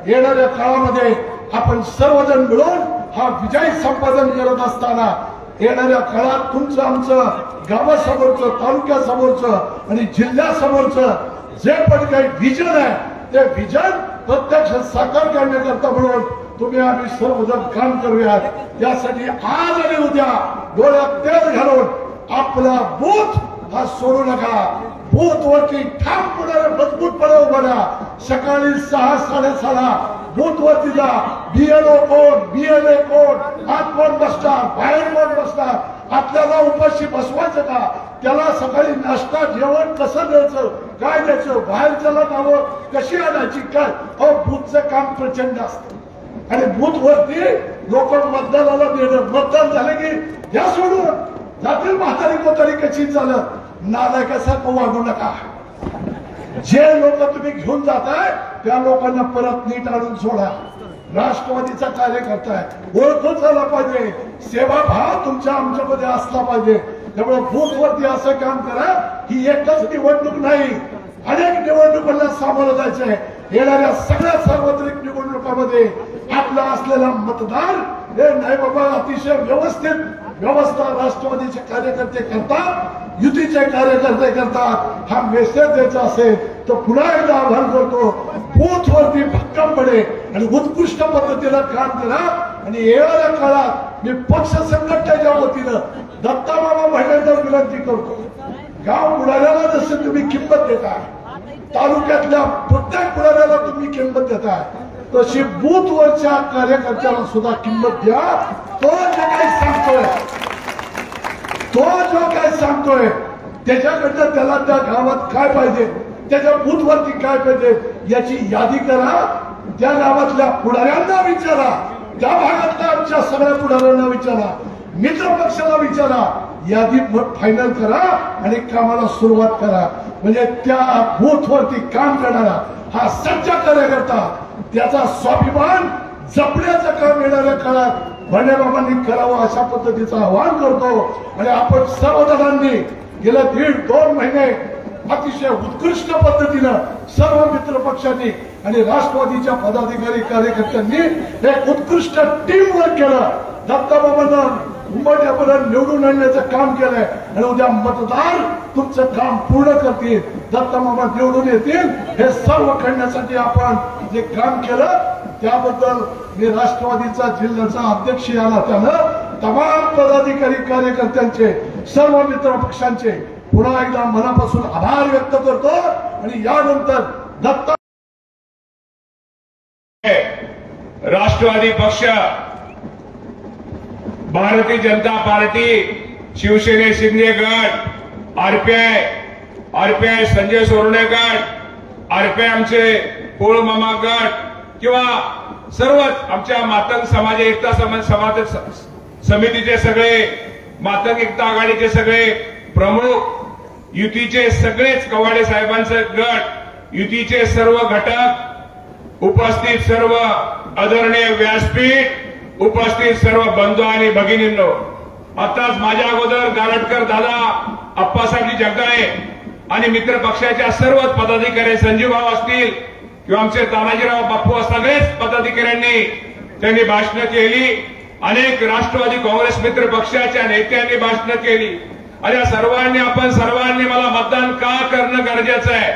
येणाऱ्या काळामध्ये आपण सर्वजण मिळून हा विजय संपादन करत असताना येणाऱ्या काळात तुमचं आमचं गावासमोरचं, तालुक्यासमोरचं आणि जिल्ह्यासमोरचं जे पण काही विजन आहे ते विजन प्रत्यक्ष साकार करण्याकरता म्हणून तुम्ही आम्ही सर्वजण काम करूयात. त्यासाठी आज आणि उद्या डोळ्यात तेल घालून आपला बूथ हा सोडू नका. बूथ वरती ठामपणे मजबूतपणे उभा राहा. सकाळी 6-6:30 बूथ वरती जा. BLO कोण, BLA कोण, आत कोण बसणार, बाहेर कोण बसणार, आपल्याला उपाशी बसवायचं का, त्याला सकाळी नाश्ता जेवण कसं द्यायचं, काय द्यायचं, बाहेरच्याला नावं कशी आणायची, काय बूथचं काम प्रचंड असतं. आणि बूथ वरती लोक मतदानाला देणं, मतदान झालं की द्या सोडून, जातील म्हातारी कोतारी कशी झालं, नालायकासारखं वागू नका. जे लोक तुम्ही घेऊन जाताय त्या लोकांना परत नीट आणून सोडा. राष्ट्रवादीचा कार्यकर्ता आहे, ओळखून झाला पाहिजे, सेवाभाव तुमच्या आमच्यामध्ये असला पाहिजे. त्यामुळे बूथ वरती असं काम करा की एकच निवडणूक नाही, अनेक निवडणुकांना सामोरं जायचंय. येणाऱ्या सगळ्या सार्वत्रिक निवडणुकांमध्ये आपला असलेला मतदार हे नाही बाबा, अतिशय व्यवस्थित व्यवस्था राष्ट्रवादीचे कार्यकर्ते करतात, युतीचे कार्यकर्ते करतात. हा मेसेज द्यायचा असेल तर पुन्हा एकदा आवाहन करतो, बूथ वरती भक्कमपणे आणि उत्कृष्ट पद्धतीनं काम करा. आणि येणाऱ्या काळात मी पक्ष संघटनेच्या वतीनं दत्तामामा महिन्यांना विनंती करतो, गाव बुडाल्याला जसं तुम्ही किंमत देताय, तालुक्यातल्या प्रत्येक बुडाल्याला तुम्ही किंमत देताय, तशी बूथवरच्या कार्यकर्त्याला सुद्धा किंमत द्या. तो जे काही सांगतोय त्याच्याकडनं त्याला त्या गावात काय पाहिजे, त्याच्या बूथवरती काय पाहिजे याची यादी करा. त्या गावातल्या पुढाऱ्यांना विचारा, त्या भागातल्या आमच्या सगळ्या पुढाऱ्यांना विचारा, मित्र पक्षाला विचारा, यादी फायनल करा आणि कामाला सुरुवात करा. म्हणजे त्या बूथवरती काम करणारा हा सच्चा कार्यकर्ता, त्याचा स्वाभिमान जपण्याचं काम येणाऱ्या काळात भंडेबाबांनी करावं अशा पद्धतीचं आवाहन करतो. आणि आपण सर्व जणांनी गेल्या 1.5-2 महिने अतिशय उत्कृष्ट पद्धतीनं सर्व मित्र पक्षांनी आणि राष्ट्रवादीच्या पदाधिकारी कार्यकर्त्यांनी एक उत्कृष्ट टीम वर्क केलं. दत्ताबाबांना उंबरठ्यापर्यंत निवडून आणण्याचं काम केलंय आणि उद्या मतदार तुमचं काम पूर्ण करतील, दत्ताबाबा निवडून येतील. हे सर्व करण्यासाठी आपण जे काम केलं त्याबद्दल मी राष्ट्रवादीचा जिल्ह्याचा अध्यक्ष या नात्यानं तमाम पदाधिकारी कार्यकर्त्यांचे, सर्व मित्र पक्षांचे पुन्हा एकदा मनापासून आभार व्यक्त करतो. आणि यानंतर दत्ता राष्ट्रवादी पक्ष, भारतीय जनता पार्टी, शिवसेने शिंदे गट, आरपीआय संजय सोरणे गट, आरपीआय आमचे पोळ मामा गट किंवा सर्वच आमच्या मातंग समाज एकता समाज समितीचे सगळे, मातंग एकता आघाडीचे सगळे प्रमुख, युतीचे सगळेच कवाडे साहेबांचे गट, युतीचे सर्व घटक, उपस्थित सर्व आदरणीय व्यासपीठ, उपस्थित सर्व बंधू आणि भगिनींनो, आताच माझ्या अगोदर गारटकर दादा, अप्पासाहेब जगदाळे आणि मित्र पक्षाच्या सर्वच पदाधिकारी, संजीवभाऊ असतील किंवा आमचे तानाजीराव बाप्पू, सगळेच पदाधिकाऱ्यांनी त्यांनी भाषणं केली. अनेक राष्ट्रवादी काँग्रेस मित्र पक्षाच्या नेत्यांनी भाषणं केली. आणि या सर्वांनी आपण सर्वांनी मला मतदान का करणं गरजेचं आहे,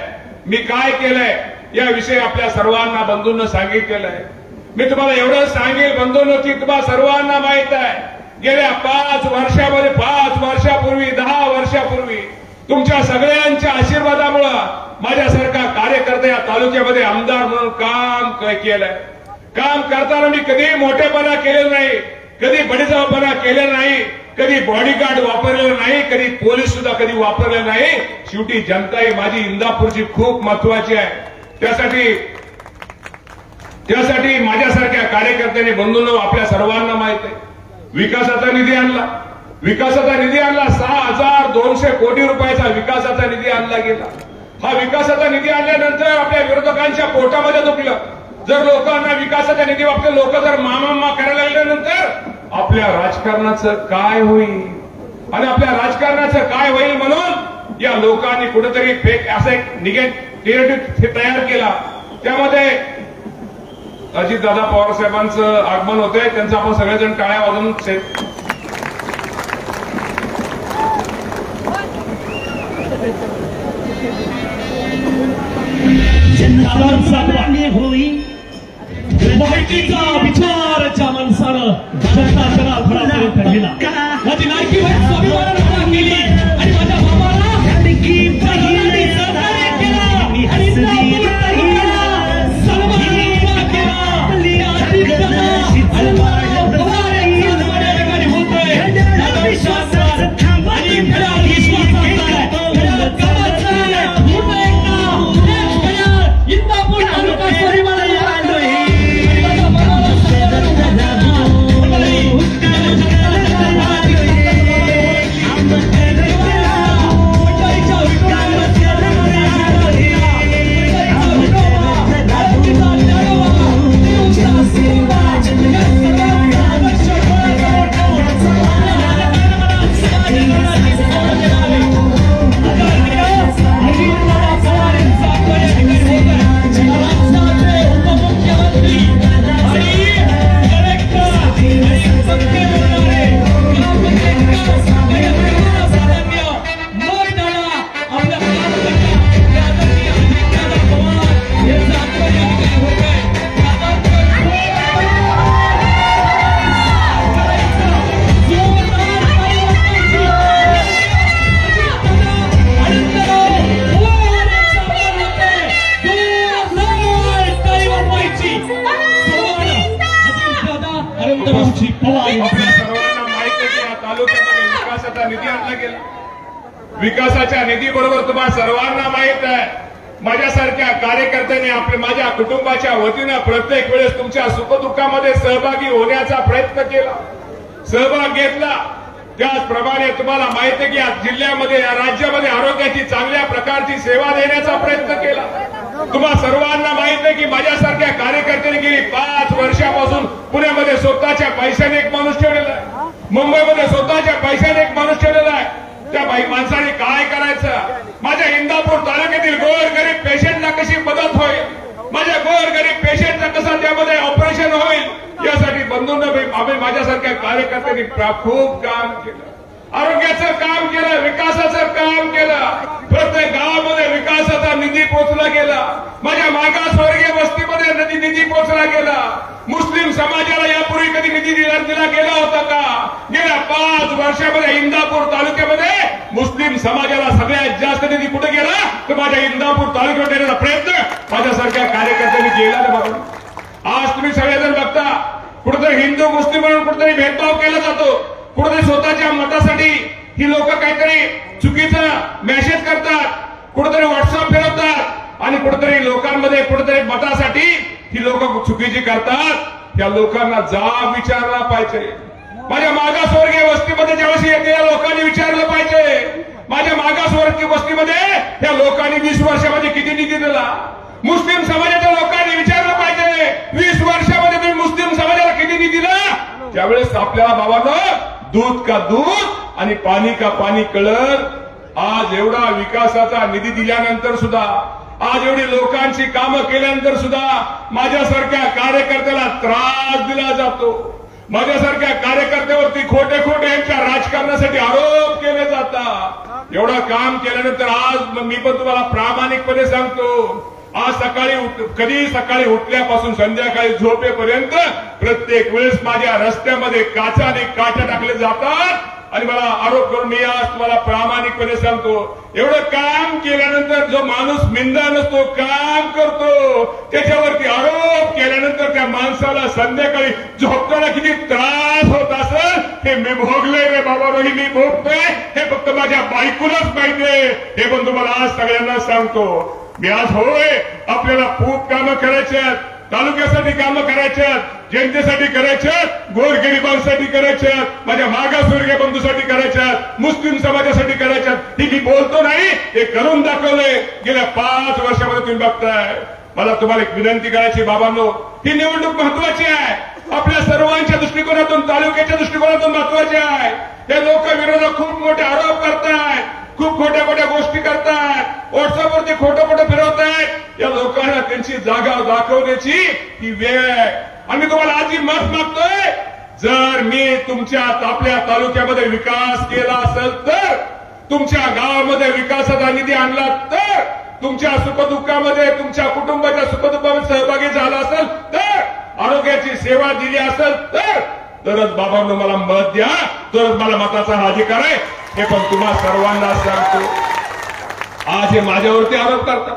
मी काय केलंय याविषयी आपल्या सर्वांना बंधूंना सांगितलेलं आहे. मी तुम्हाला एवढं सांगेल बंधूंनो की तुम्हाला सर्वांना माहित आहे, गेल्या 5 वर्षामध्ये, 5 वर्षापूर्वी, 10 वर्षापूर्वी तुमच्या सगळ्यांच्या आशीर्वादामुळे माझ्यासारखा कार्यकर्ता या तालुक्यामध्ये आमदार म्हणून काम केलंय. काम करताना मी कधी मोठेपणा केलेला नाही, कधी बडीजावपणा केलेला नाही, कधी बॉडीगार्ड वापरलेलं नाही, कधी पोलीस सुद्धा कधी वापरले नाही. शेवटी जनता ही माझी इंदापूरची खूप महत्वाची आहे. त्यासाठी माझ्यासारख्या कार्यकर्त्यांनी बंधूंनो आपल्या सर्वांना माहित आहे, विकासाचा निधी आणला. 6,200 कोटी रुपयाचा विकासाचा निधी आणला गेला. हा विकासाचा निधी आणल्यानंतर आपल्या विरोधकांच्या पोटामध्ये दुखलं. जर लोकांना विकासाचा निधी वापरला, लोक जर मामा करायला लागल्यानंतर आपल्या राजकारणाचं काय होईल आणि आपल्या राजकारणाचं काय होईल म्हणून या लोकांनी कुठेतरी फेक असा एक निगेटिव्ह तयार केला. त्यामध्ये अजितदादा पवार साहेबांचं आगमन होतंय, त्यांचं आपण सगळेजण टाळ्या वाजवून माहितीचा विचाराच्या माणसानं जनता फळापर्यंत गेला. माझी नायकी स्वाभिमानानं उभा केली आणि माझ्या बाबाला विकासाचा निधी आणला गेला. विकासाच्या निधीबरोबर तुम्हाला सर्वांना माहित आहे, माझ्यासारख्या कार्यकर्त्यांनी माझ्या कुटुंबाच्या वतीनं प्रत्येक वेळेस तुमच्या सुखदुःखामध्ये सहभागी होण्याचा प्रयत्न केला, सहभाग घेतला. त्याचप्रमाणे तुम्हाला माहिती आहे की या जिल्ह्यामध्ये, या राज्यामध्ये आरोग्याची चांगल्या प्रकारची सेवा देण्याचा प्रयत्न केला. तुम्हाला सर्वांना माहित आहे की माझ्यासारख्या कार्यकर्त्यांनी गेली 5 वर्षापासून पुण्यामध्ये स्वतःच्या पैशाने एक माणूस ठेवलेला आहे, मुंबईमध्ये स्वतःच्या पैशाने एक माणूस ठेवलेला आहे. त्या माणसाने काय करायचं, माझ्या इंदापूर तालुक्यातील गोरगरीब पेशंटला कशी मदत होईल, माझ्या गोरगरीब पेशंटचं कसं त्यामध्ये ऑपरेशन होईल, यासाठी बंधूंना आम्ही माझ्यासारख्या कार्यकर्त्यांनी खूप काम केलं, आरोग्याचं काम केलं, विकासाचं काम केलं. प्रत्येक गावामध्ये विकासाचा निधी पोचला गेला. माझ्या मागासवर्गीय वस्तीमध्ये निधी पोचला गेला. मुस्लिम समाजाला यापूर्वी कधी निधी दिला गेला होता का? गेल्या 5 वर्षामध्ये इंदापूर तालुक्यामध्ये मुस्लिम समाजाला सगळ्यात जास्त निधी कुठे गेला तर माझ्या इंदापूर तालुक्यात देण्याचा प्रयत्न माझ्यासारख्या कार्यकर्त्यांनी केला. बघा, आज तुम्ही सगळेजण बघता कुठेतरी हिंदू मुस्लिम म्हणून कुठेतरी भेदभाव केला जातो, कुठेतरी स्वतःच्या मतासाठी ही लोक काहीतरी चुकीचा मेसेज करतात, कुठेतरी व्हॉट्सअप फिरवतात आणि कुठेतरी लोकांमध्ये कुठेतरी मतासाठी ही लोक चुकीची करतात. त्या लोकांना जाब विचारला पाहिजे. माझ्या मागासवर्गीय वस्तीमध्ये ज्यावेळेस येते या लोकांनी विचारलं पाहिजे, माझ्या मागासवर्गीय वस्तीमध्ये त्या लोकांनी 20 वर्षामध्ये किती निधी दिला. मुस्लिम समाजाच्या लोकांनी विचारलं पाहिजे 20 वर्षामध्ये तुम्ही मुस्लिम समाजाला किती निधी दिला. त्यावेळेस आपल्याला बाबांनो दूध का दूध आणि पाणी का पाणी कळत. आज एवढा विकासाचा निधी दिल्यानंतर सुद्धा, आज एवढी लोकांची कामं केल्यानंतर सुद्धा माझ्यासारख्या कार्यकर्त्याला त्रास दिला जातो. माझ्यासारख्या कार्यकर्त्यावरती खोटे खोटे यांच्या राजकारणासाठी आरोप केले जातात. एवढं काम केल्यानंतर आज मी पण तुम्हाला प्रामाणिकपणे सांगतो, आज कधी सकाळी उठल्यापासून संध्याकाळी झोपेपर्यंत प्रत्येक वेळेस माझ्या रस्त्यामध्ये काचाने काटा टाकले जातात आणि मला आरोप करून मी आज तुम्हाला प्रामाणिकपणे सांगतो, एवढं काम केल्यानंतर जो माणूस मिंदा नसतो, काम करतो, त्याच्यावरती आरोप केल्यानंतर त्या माणसाला संध्याकाळी झोपताना किती त्रास होत असेल हे मी भोगले रे बाबा, मी भोगतोय. हे फक्त माझ्या बायकोलाच माहितीये. हे पण तुम्हाला आज सगळ्यांना सांगतो. मी आज होय, आपल्याला खूप कामं करायची आहेत, तालुक्यासाठी कामं करायची आहेत, जनतेसाठी करायचे आहेत, गोरगरिबांसाठी करायचे आहेत, माझ्या मागासवर्गीय बंधूसाठी करायचे आहेत, मुस्लिम समाजासाठी करायचे आहेत. ही मी बोलतो नाही, हे करून दाखवलंय. गेल्या 5 वर्षामध्ये तुम्ही बघताय. मला तुम्हाला एक विनंती करायची बाबांनो, ही निवडणूक महत्वाची आहे. आपल्या सर्वांच्या दृष्टिकोनातून, तालुक्याच्या दृष्टिकोनातून महत्वाची आहे. हे लोक विरोधात खूप मोठे आरोप करतायत, खूप खोट्या खोट्या गोष्टी करतायत, व्हॉट्सअपवरती खोटं फिरवतायत. या लोकांना त्यांची जागा दाखवण्याची ही वेळ आहे. आम्ही तुम्हाला आधी मत मागतोय, जर मी आपल्या तालुक्यामध्ये विकास केला असेल तर, तुमच्या गावामध्ये विकासाचा निधी आणला तर, तुमच्या सुखदुःखामध्ये, तुमच्या कुटुंबाच्या सुखदुःखामध्ये सहभागी झाला असेल तर, आरोग्याची सेवा दिली असेल तरच बाबांनो मला मत द्या, तरच मला मताचा हा अधिकार आहे. हे पण तुम्हा सर्वांना सांगतो. आज हे माझ्यावरती आरोप करतात.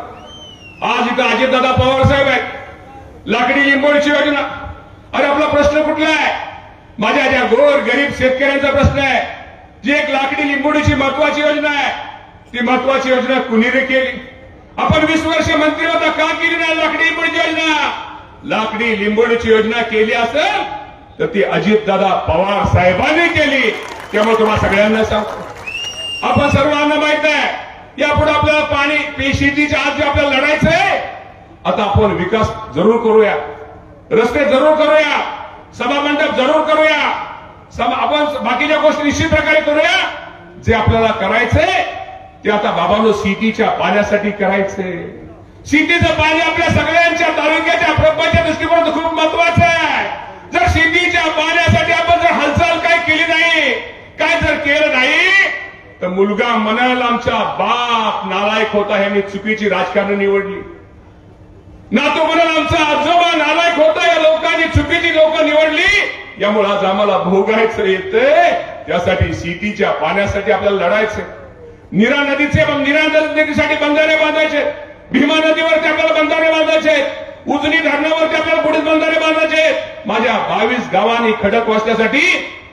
आज इथं अजितदादा पवार साहेब आहेत, लाकडी लिंबोळीची योजना. अरे आपला प्रश्न कुठला आहे? माझ्या ज्या गोर गरीब शेतकऱ्यांचा प्रश्न आहे. जी एक लाकडी लिंबोळीची महत्वाची योजना आहे, ती महत्वाची योजना कुणी रे केली? आपण 20 वर्ष मंत्री होता, का केली नाही लाकडी लिंबोळीची योजना? लाकडी लिंबोळीची योजना केली असेल तर ती अजितदादा पवार साहेबांनी केली. त्यामुळे तुम्हाला सगळ्यांना सांगतो, आपण सर्वांना माहित आहे यापुढे आपल्याला पाणी शेतीच्या आज जे आपल्याला लढायचंय. आता आपण विकास जरूर करूया, रस्ते जरूर करूया, सभामंडप जरूर करूया, आपण बाकीच्या गोष्टी निश्चित प्रकारे करूया. जे आपल्याला करायचंय ते आता बाबांनो सिटीच्या पाण्यासाठी करायचंय. सिटीचं पाणी आपल्या सगळ्यांच्या तालुक्याच्या प्रकल्पाच्या दृष्टिकोनातून खूप महत्वाचं आहे. जर सिटीच्या पाण्यासाठी आपण जर हालचाल काय केली नाही, काय जर केलं नाही तर मुलगा म्हणाल आमचा बाप नालायक होता, ह्यांनी चुकीची राजकारण निवडली. नातू म्हणाल आमचा आजोबा नालायक होता, या लोकांनी चुकीची लोक निवडली. यामुळे आज आम्हाला भोगायचं येतंय. त्यासाठी सिटीच्या पाण्यासाठी आपल्याला लढायचंय. नीरा नदीसाठी बंधारे बांधायचे, भीमा नदीवरती आपल्याला बंधारे बांधायचे, उजनी धरणावरती आपल्याला पुढील बंधारे बांधायचे. माझ्या 22 गावांनी खडक वाचण्यासाठी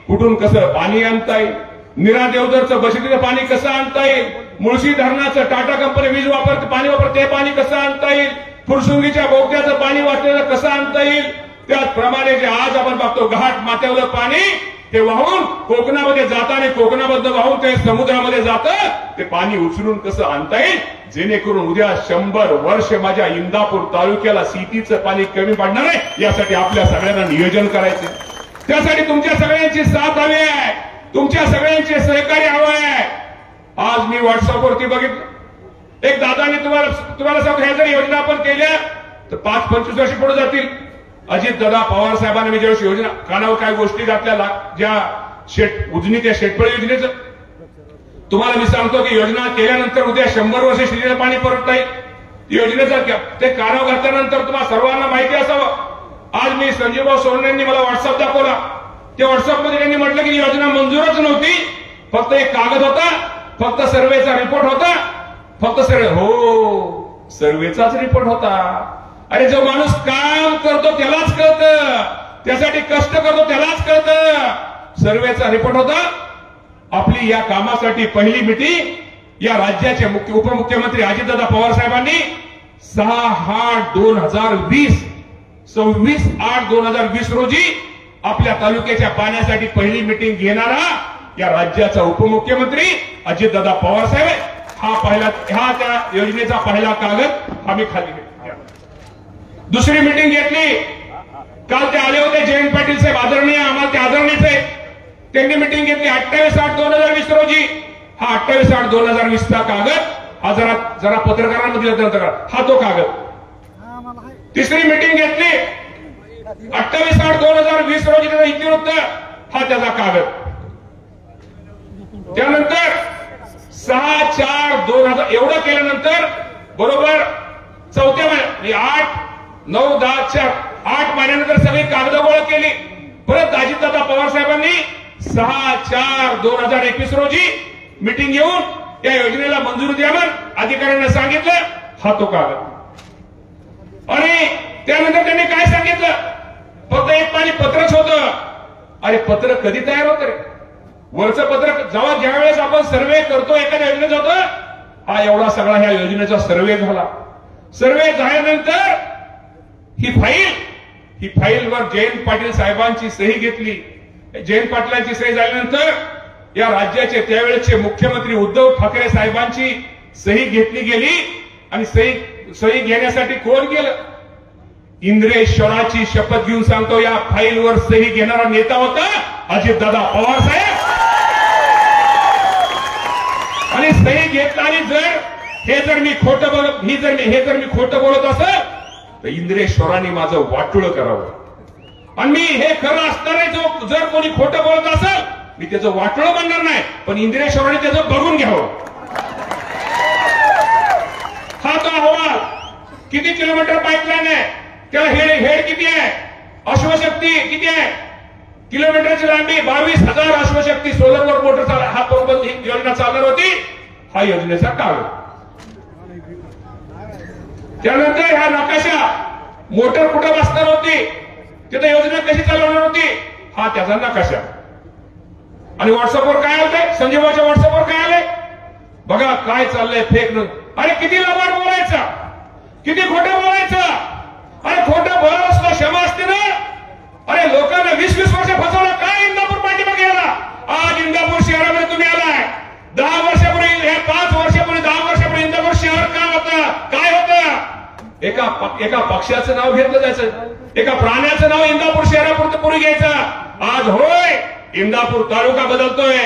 कुठून कसं पाणी आणता येईल, निरा देवदरचं बसतीचं पाणी कसं आणता येईल, मुळशी धरणाचं टाटा कंपनी वीज वापरते पाणी वापरते ते पाणी कसं आणता येईल, फुरसुंगीच्या बोगद्याचं पाणी वाटलेलं कसं आणता येईल, त्याचप्रमाणे जे आज आपण बघतो घाट माथ्यावलं पाणी ते वाहून कोकणामध्ये जाताना कोकणामधनं वाहून ते समुद्रामध्ये जातं, ते पाणी उचलून कसं आणता येईल जेणेकरून उद्या 100 वर्ष माझ्या इंदापूर तालुक्याला सिटीचं पाणी कमी पडणार आहे. यासाठी आपल्या सगळ्यांना नियोजन करायचे, त्यासाठी तुमच्या सगळ्यांची साथ हवी आहे, तुमच्या सगळ्यांचे सहकार्य हवं आहे. आज मी व्हॉट्सअपवरती बघितलं एक दादांनी तुम्हाला सांगतो ह्या जर योजना आपण केल्या तर 5-25 वर्ष पुढे जातील. अजितदादा पवार साहेबांनी मी ज्यावेळेस योजना कानावर काय गोष्टी घातल्या ज्या उजनी त्या शेतपळे योजनेचं तुम्हाला मी सांगतो की योजना केल्यानंतर उद्या 100 वर्ष शिल्लक पाणी परत नाही. योजनेचा ते कानावर घातल्यानंतर तुम्हाला सर्वांना माहिती असावं. आज मी संजीवभाऊ सोनवणे यांनी मला व्हॉट्सअप दाखवला. त्या व्हॉट्सअपमध्ये त्यांनी म्हटलं की योजना मंजूरच नव्हती, फक्त एक कागद होता, फक्त सर्वेचा रिपोर्ट होता, फक्त सर्वेचाच रिपोर्ट होता. अरे जो माणूस काम करतो त्यालाच कळतं, त्यासाठी कष्ट करतो त्यालाच कळतं. सर्वेचा रिपोर्ट होता. आपली या कामासाठी पहिली मिटिंग या राज्याचे उपमुख्यमंत्री अजितदादा पवार साहेबांनी 6/8/2020 26/8/2020 रोजी आपल्या तालुक्याच्या पाण्यासाठी पहिली मिटिंग घेणारा या राज्याचा उपमुख्यमंत्री अजितदादा पवार साहेब. हा त्या योजनेचा पहिला कागद आम्ही खाली घेतला. दुसरी मिटिंग घेतली काल ते आले होते जयंत पाटील साहेब, आदरणीय आम्हाला ते आदरणीच आहे. त्यांनी मिटिंग घेतली 28/8/2020 रोजी. हा 28/8/2020 चा कागद हा जरा पत्रकारांमध्ये हा तो कागद. तिसरी मिटिंग घेतली 28/8/2020 रोजी त्याचा इतिवृत्त हा त्याचा कागद. त्यानंतर 6/4/2000 एवढं केल्यानंतर बरोबर चौथ्या महिन्यात 8 महिन्यानंतर सगळी कागद गोळा केली. परत अजितदादा पवार साहेबांनी 6/4/2021 रोजी मिटिंग घेऊन या योजनेला मंजुरी द्या म्हणून अधिकाऱ्यांना सांगितलं. हा तो कागद. आणि त्यानंतर त्यांनी काय सांगितलं, फक्त एक पाणी पत्रच होतं. अरे पत्र कधी तयार होतं रे? वरचं पत्र जेव्हा ज्यावेळेस आपण सर्वे करतो एखाद्या योजनेत होतं. हा एवढा सगळा ह्या योजनेचा सर्वे झाला. सर्वे झाल्यानंतर ही फाईलवर जयंत पाटील साहेबांची सही घेतली. जयंत पाटलांची सही झाल्यानंतर या राज्याचे त्यावेळेचे मुख्यमंत्री उद्धव ठाकरे साहेबांची सही घेतली गेली. आणि सही घेण्यासाठी कोण गेलं? इंद्रेश्वराची शपथ घेऊन सांगतो या फाईलवर सही घेणारा नेता होता अजितदादा पवार साहेब. आणि सही घेतली. जर मी खोटं बोलत असेल तर इंद्रेश्वरांनी माझं वाटोळं करावं. आणि मी हे खरं असताना जर कोणी खोटं बोलत असेल मी त्याचं वाटोळं म्हणणार नाही, पण इंद्रेश्वरांनी त्याचं बघून घ्यावं. हा तो अहवाल. किती किलोमीटर पाईपलाईन आहे, त्याला हेड किती आहे, अश्वशक्ती किती आहे, किलोमीटरची लांबी 22,000 अश्वशक्ती सोलरवर मोटर चालणार. हा बरोबर ही योजना चालणार होती. हा योजनेचा कागद. त्यानंतर हा नकाशा मोटर कुठं बसणार होती, तिथे योजना कशी चालवणार होती, हा त्याचा नकाशा. आणि व्हॉट्सअपवर काय आलंय, संजीवाच्या व्हॉट्सअपवर काय आलंय बघा काय चाललंय. Fake news. अरे किती लबाड बोलायचं, किती खोटं बोलायचं. अरे खोटं बोलायला सुद्धा क्षमा असते ना. अरे लोकांना 20-20 वर्ष फसवलं. काय इंदापूर पाठीमागे गेला. आज इंदापूर शहरामध्ये तुम्ही आलाय. 10 वर्षापूर्वी 5 वर्षापूर्वी 10 वर्षापूर्वी इंदापूर शहर काय होतं, काय होतं. एका पक्षाचं नाव घेतलं जायचं, एका प्राण्याचं नाव इंदापूर शहरापुरतं पूर्वी घ्यायचं. आज होय इंदापूर तालुका बदलतोय,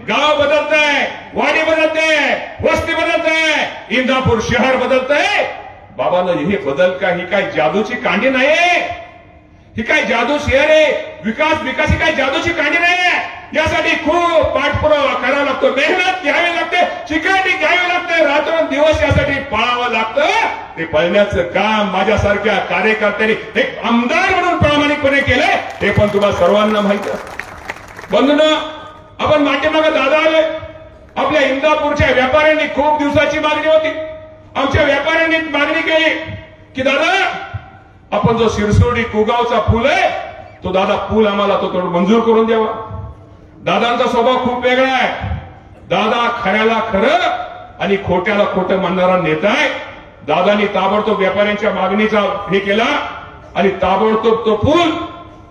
गाव बदलतंय, वाडी बदलते, वस्ती बदलतंय, इंदापूर शहर बदलतंय. बाबांनो हे बदल का ही काय जादूची कांडी नाही. ही काय जादू शहर आहे. विकास ही काय जादूची कांडी नाही. यासाठी खूप पाठपुरावा करावा लागतो, मेहनत घ्यावी लागते, चिकाटी घ्यावी लागते, रात्रंदिवस यासाठी पळावं लागतं. ते पळण्याचं काम माझ्यासारख्या कार्यकर्त्यांनी एक आमदार म्हणून प्रामाणिकपणे केलंय. हे पण तुम्हाला सर्वांना माहिती आहे. बंधूंनो, आपण पाठीमागे दादा आले. आपल्या इंदापूरच्या व्यापाऱ्यांनी खूप दिवसाची मागणी होती. आमच्या व्यापाऱ्यांनी मागणी केली की दादा आपण जो शिरसोडी कुगावचा पूल आहे तो दादा पूल आम्हाला तो थोडं मंजूर करून द्यावा. दादांचा स्वभाव खूप वेगळा आहे. दादा खऱ्याला खरं आणि खोट्याला खोटं मानणारा नेता आहे. दादांनी ताबडतोब व्यापाऱ्यांच्या मागणीचा हे केला आणि ताबडतोब तो पूल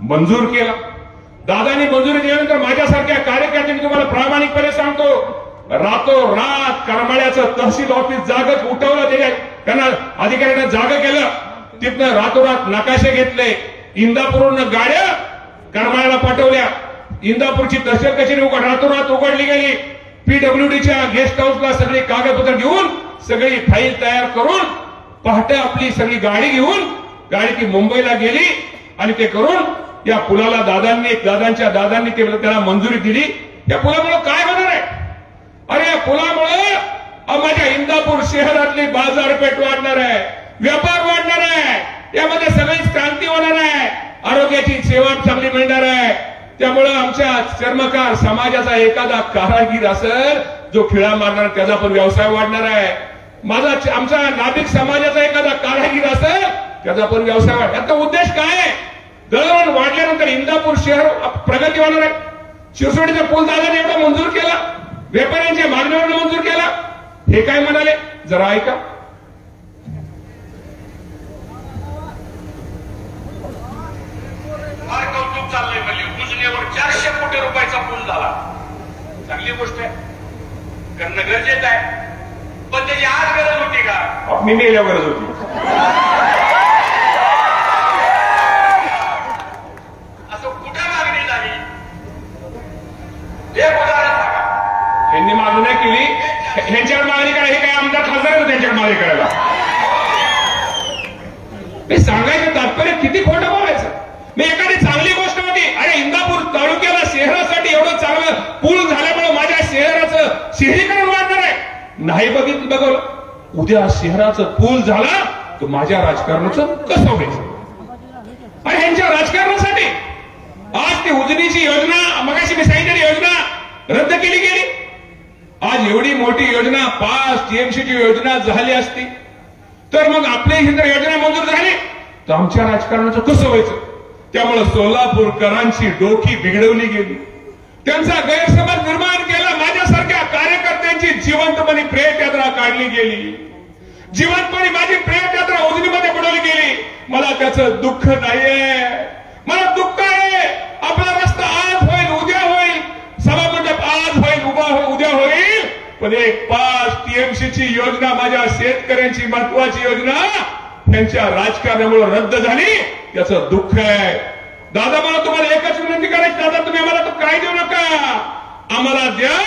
मंजूर केला. दादांनी मंजुरी दिल्यानंतर माझ्यासारख्या कार्यकर्त्यांनी तुम्हाला प्रामाणिकपणे सांगतो, रातोरात करमाळ्याचं तहसील ऑफिस जागच उठवलं. त्यांना अधिकाऱ्यांना जागा केलं. तिथनं रातोरात नकाशे घेतले. इंदापूरवरून गाड्या करमाळ्याला पाठवल्या. इंदापूरची तहसील कचेरी रातोरात उघडली गेली. पीडब्ल्यूडीच्या गेस्ट हाऊसला सगळी कागदपत्र घेऊन सगळी फाईल तयार करून पहाटे आपली सगळी गाडी घेऊन गाडी ती मुंबईला गेली आणि ते करून या पुलाला दादांच्या दादांनी त्याला मंजुरी दिली. या पुलामुळे काय होणार आहे? अरे या पुलामुळे माझ्या इंदापूर शहरातली बाजारपेठ वाढणार आहे, व्यापार वाढणार आहे, यामध्ये सगळीच क्रांती होणार आहे, आरोग्याची सेवा चांगली मिळणार आहे. त्यामुळे आमच्या चर्मकार समाजाचा एखादा कारागीर असेल जो खिळा मारणार त्याचा पण व्यवसाय वाढणार आहे. आमचा नाभिक समाजाचा एखादा कारागीर असेल त्याचा पण व्यवसाय वाढ. याचा उद्देश काय आहे? दळणवळण वाढल्यानंतर इंदापूर शहर प्रगती होणार आहे. शिरसोडीचा पूल दादाने एवढा मंजूर केला, व्यापाऱ्यांच्या मागणीवर मंजूर केला. हे काय म्हणाले जरा ऐका. फार कौतुक चाललंय म्हणजे उजनीवर 400 कोटी रुपयाचा पूल झाला. चांगली गोष्ट आहे, करणं गरजेचं आहे. पण त्याची आज गरज होती का? मी मेल्या गरज होती. असं कुठे मागणी झाली? एक उदाहरण सांगा. यांनी मागणी नाही केली, ह्यांच्याकडे मागणी करा. हे काय आमदार खासदार आहे त्यांच्याकडे मागणी करायला? मी सांगायचं तात्पर्य किती खोटं बोलायचं. मी एखादी चांगली गोष्ट होती, अरे इंदापूर तालुक्याला शहरासाठी एवढं चांगलं पूल झाल्यामुळे माझ्या शहराचं शहरीकरण वाढणार आहे. नाही बघवलं. उद्या शहराचं पूल झाला तर माझ्या राजकारणाचं कसं व्हायचं? आणि ह्यांच्या राजकारणासाठी आज ती उजनीची योजना, मगाशी मी सांगितलेली योजना रद्द केली गेली. आज एवढी मोठी योजना 5 टीएमसीची योजना झाली असती तर मग आपली ही जर योजना मंजूर झाली तर आमच्या राजकारणाचं कसं व्हायचं? त्यामुळे सोलापूरकरांची डोकी बिघडवली गेली, त्यांचा गैरसमज निर्माण केला. माझ्यासारख्या कार्यकर्त्यांची जिवंतपणे प्रेम यात्रा काढली गेली, जिवंतपणे माझी प्रेम यात्रा उजनीमध्ये बुडवली गेली. मला त्याचं दुःख नाहीये, मला दुःख आहे. आपला रस्ता आज होईल, उद्या होईल, सभामंडप आज होईल, उद्या होईल, पण एक 5 टीएमसीची योजना, माझ्या शेतकऱ्यांची महत्वाची योजना त्यांच्या राजकारणामुळे रद्द झाली. याचं दुःख आहे. दादा मला तुम्हाला एकच विनंती करायची, दादा तुम्ही आम्हाला तो काय देऊ नका, आम्हाला द्या